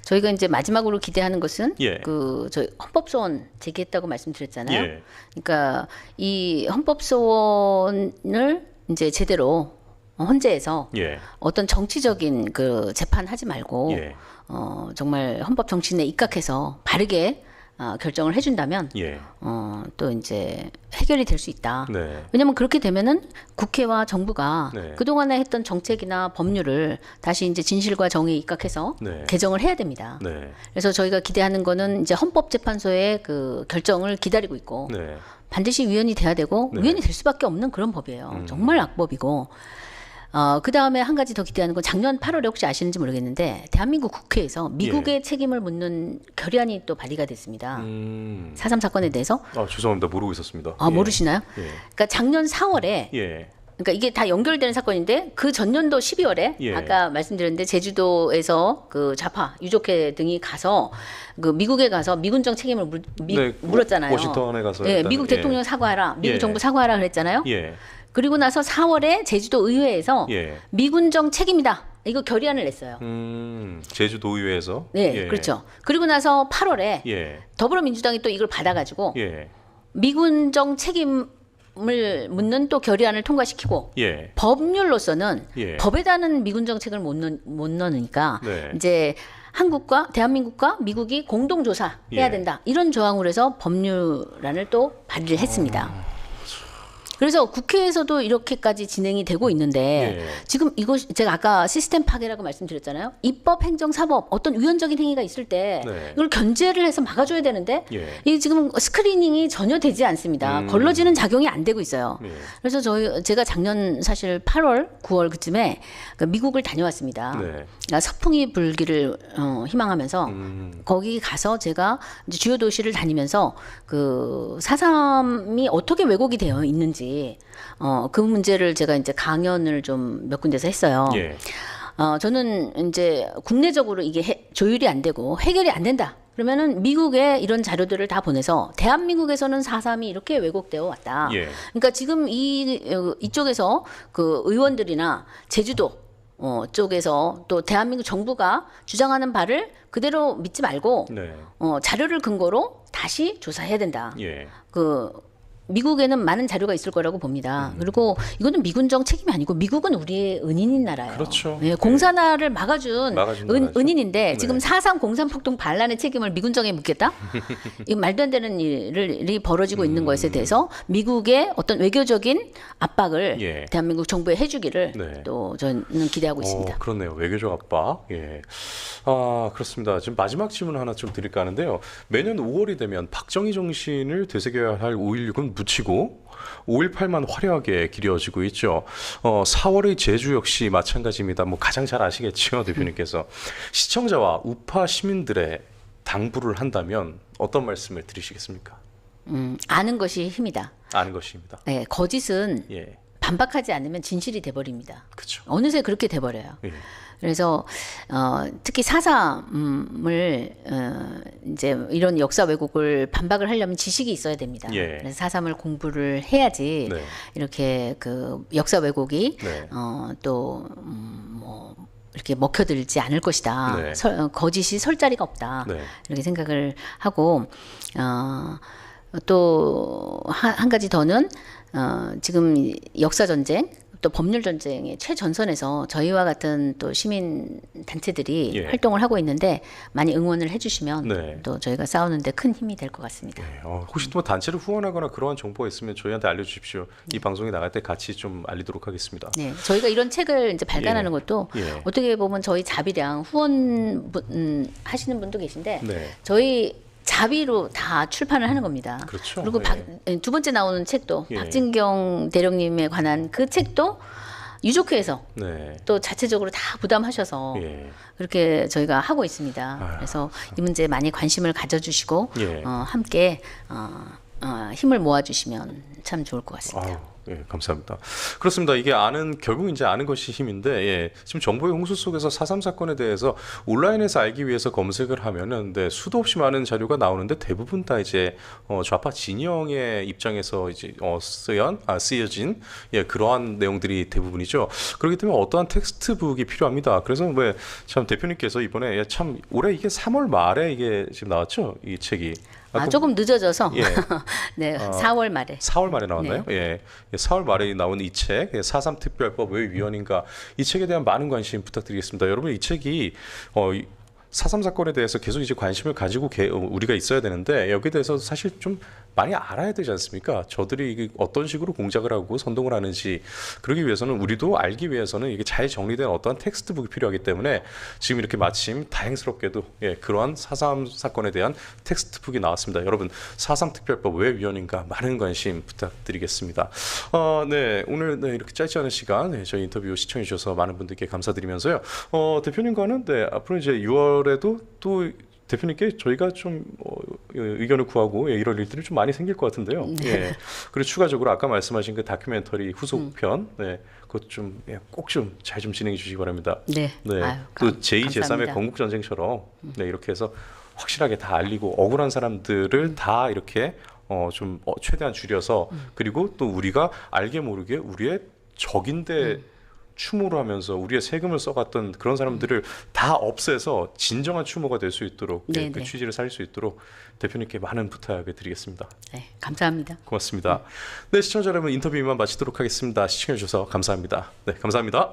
저희가 이제 마지막으로 기대하는 것은 예. 그 저희 헌법소원 제기했다고 말씀드렸잖아요. 예. 그러니까 이 헌법소원을 이제 제대로 헌재에서 예. 어떤 정치적인 그 재판하지 말고 예. 정말 헌법 정신에 입각해서 바르게 결정을 해준다면 예. 또 이제 해결이 될 수 있다. 네. 왜냐하면 그렇게 되면은 국회와 정부가 네. 그동안에 했던 정책이나 법률을 다시 이제 진실과 정의에 입각해서 네. 개정을 해야 됩니다. 네. 그래서 저희가 기대하는 거는 이제 헌법재판소의 그 결정을 기다리고 있고 네. 반드시 위헌이 돼야 되고 네. 위헌이 될 수밖에 없는 그런 법이에요. 정말 악법이고. 그 다음에 한 가지 더 기대하는 건 작년 8월에 혹시 아시는지 모르겠는데 대한민국 국회에서 미국의 책임을 묻는 결의안이 또 발의가 됐습니다. 4.3 사건에 대해서. 죄송합니다. 모르고 있었습니다. 모르시나요? 예. 그러니까 작년 4월에 예. 그러니까 이게 다 연결되는 사건인데 그 전년도 12월에 예. 아까 말씀드렸는데 제주도에서 그 좌파 유족회 등이 가서 그 미국에 가서 미군정 책임을 네, 물었잖아요. 워싱턴에 가서 예, 일단, 미국 대통령 사과하라, 미국 예. 정부 사과하라 그랬잖아요. 예. 그리고 나서 4월에 제주도 의회에서 예. 미군정 책임이다. 이거 결의안을 냈어요. 제주도의회에서. 네, 예. 그렇죠. 그리고 나서 8월에 예. 더불어민주당이 또 이걸 받아가지고 예. 미군정 책임을 묻는 또 결의안을 통과시키고 예. 법률로서는 예. 법에다는 미군 정책을 못 넣으니까 네. 이제 한국과 대한민국과 미국이 공동 조사해야 예. 된다. 이런 조항으로 해서 법률안을 또 발의를 했습니다. 그래서 국회에서도 이렇게까지 진행이 되고 있는데 예. 지금 이거 제가 아까 시스템 파괴라고 말씀드렸잖아요. 입법, 행정, 사법 어떤 위헌적인 행위가 있을 때 네. 이걸 견제를 해서 막아줘야 되는데 예. 이게 지금 스크리닝이 전혀 되지 않습니다. 걸러지는 작용이 안 되고 있어요. 예. 그래서 제가 작년 사실 8월, 9월 그쯤에 그 미국을 다녀왔습니다. 네. 그러니까 서풍이 불기를 희망하면서 거기 가서 제가 이제 주요 도시를 다니면서 그 4.3이 어떻게 왜곡이 되어 있는지 그 문제를 제가 이제 강연을 좀 몇 군데서 했어요. 예. 저는 이제 국내적으로 이게 조율이 안 되고 해결이 안 된다. 그러면은 미국에 이런 자료들을 다 보내서 대한민국에서는 4.3이 이렇게 왜곡되어 왔다. 예. 그러니까 지금 이쪽에서 그 의원들이나 제주도 쪽에서 또 대한민국 정부가 주장하는 바를 그대로 믿지 말고 네. 자료를 근거로 다시 조사해야 된다. 예. 그 미국에는 많은 자료가 있을 거라고 봅니다. 그리고 이거는 미군정 책임이 아니고 미국은 우리의 은인인 나라예요. 그렇죠. 예, 공산화를 막아준 막아준 나라죠. 은인인데 네. 지금 4.3 공산폭동 반란의 책임을 미군정에 묻겠다? 이 말도 안 되는 일이 벌어지고 있는 것에 대해서 미국의 어떤 외교적인 압박을 예. 대한민국 정부에 해주기를 네. 또 저는 기대하고 있습니다. 그렇네요. 외교적 압박. 예. 그렇습니다. 지금 마지막 질문 하나 좀 드릴까 하는데요. 매년 5월이 되면 박정희 정신을 되새겨야 할 5.16은 묻히고 5.18만 화려하게 기려지고 있죠. 4월의 제주 역시 마찬가지입니다. 뭐 가장 잘 아시겠죠, 대표님께서. 시청자와 우파 시민들의 당부를 한다면 어떤 말씀을 드리시겠습니까? 아는 것이 힘이다. 아는 것입니다. 네, 거짓은 예. 반박하지 않으면 진실이 돼버립니다. 그렇죠. 어느새 그렇게 돼버려요. 예. 그래서 특히 4.3을 이제 이런 역사 왜곡을 반박을 하려면 지식이 있어야 됩니다. 예. 그래서 4.3을 공부를 해야지 네. 이렇게 그 역사 왜곡이 네. 또 뭐 이렇게 먹혀들지 않을 것이다. 네. 거짓이 설 자리가 없다. 네. 이렇게 생각을 하고 또 한 가지 더는 지금 역사 전쟁 또 법률 전쟁의 최전선에서 저희와 같은 또 시민 단체들이 예. 활동을 하고 있는데 많이 응원을 해주시면 네. 또 저희가 싸우는데 큰 힘이 될 것 같습니다. 네, 혹시 또 뭐 단체를 후원하거나 그러한 정보가 있으면 저희한테 알려주십시오. 이 방송에 나갈 때 같이 좀 알리도록 하겠습니다. 네, 저희가 이런 책을 이제 발간하는 것도 예. 어떻게 보면 저희 자비량 후원 하시는 분도 계신데 네. 저희 자비로 다 출판을 하는 겁니다. 그렇죠. 그리고 두 번째 나오는 책도 예. 박진경 대령님에 관한 그 책도 유족회에서 네. 또 자체적으로 다 부담하셔서 예. 그렇게 저희가 하고 있습니다. 그래서 이 문제에 많이 관심을 가져주시고 예. 함께 힘을 모아주시면 참 좋을 것 같습니다. 아유, 예, 감사합니다. 그렇습니다. 이게 결국 이제 아는 것이 힘인데, 예, 지금 정보의 홍수 속에서 4.3 사건에 대해서 온라인에서 알기 위해서 검색을 하면은, 네, 수도 없이 많은 자료가 나오는데 대부분 다 이제 좌파 진영의 입장에서 이제 쓰여진 예, 그러한 내용들이 대부분이죠. 그렇기 때문에 어떠한 텍스트북이 필요합니다. 그래서 왜 참 대표님께서 이번에 예, 참 올해 이게 3월 말에 이게 지금 나왔죠, 이 책이. 조금 늦어져서 예. 네, 4월 말에 4월 말에 나왔나요? 예. 4월 말에 나온 이 책, 4.3 특별법 왜 위헌인가? 이 책에 대한 많은 관심 부탁드리겠습니다. 여러분, 이 책이 4.3 사건에 대해서 계속 이제 관심을 가지고 우리가 있어야 되는데 여기에 대해서 사실 좀 많이 알아야 되지 않습니까? 저들이 이게 어떤 식으로 공작을 하고 선동을 하는지 그러기 위해서는 우리도 알기 위해서는 이게 잘 정리된 어떠한 텍스트북이 필요하기 때문에 지금 이렇게 마침 다행스럽게도 예, 그러한 4.3 사건에 대한 텍스트북이 나왔습니다. 여러분 4.3 특별법 왜 위헌인가 많은 관심 부탁드리겠습니다. 네, 오늘 네, 이렇게 짧지 않은 시간 네, 저희 인터뷰 시청해 주셔서 많은 분들께 감사드리면서요. 대표님과는 네, 앞으로 이제 6월에도 또 대표님께 저희가 좀 의견을 구하고 예, 이런 일들이 좀 많이 생길 것 같은데요. 네. 예. 그리고 추가적으로 아까 말씀하신 그 다큐멘터리 후속편, 네, 그것 좀 꼭 좀 잘 좀 진행해 주시기 바랍니다. 네. 네. 아유, 또 제2, 제3의 감사합니다. 건국 전쟁처럼 네, 이렇게 해서 확실하게 다 알리고 억울한 사람들을 다 이렇게 최대한 줄여서 그리고 또 우리가 알게 모르게 우리의 적인데. 추모를 하면서 우리의 세금을 써갔던 그런 사람들을 다 없애서 진정한 추모가 될 수 있도록 예, 그 취지를 살릴 수 있도록 대표님께 많은 부탁을 드리겠습니다. 네, 감사합니다. 고맙습니다. 네, 시청자 여러분 인터뷰 이만 마치도록 하겠습니다. 시청해 주셔서 감사합니다. 네, 감사합니다.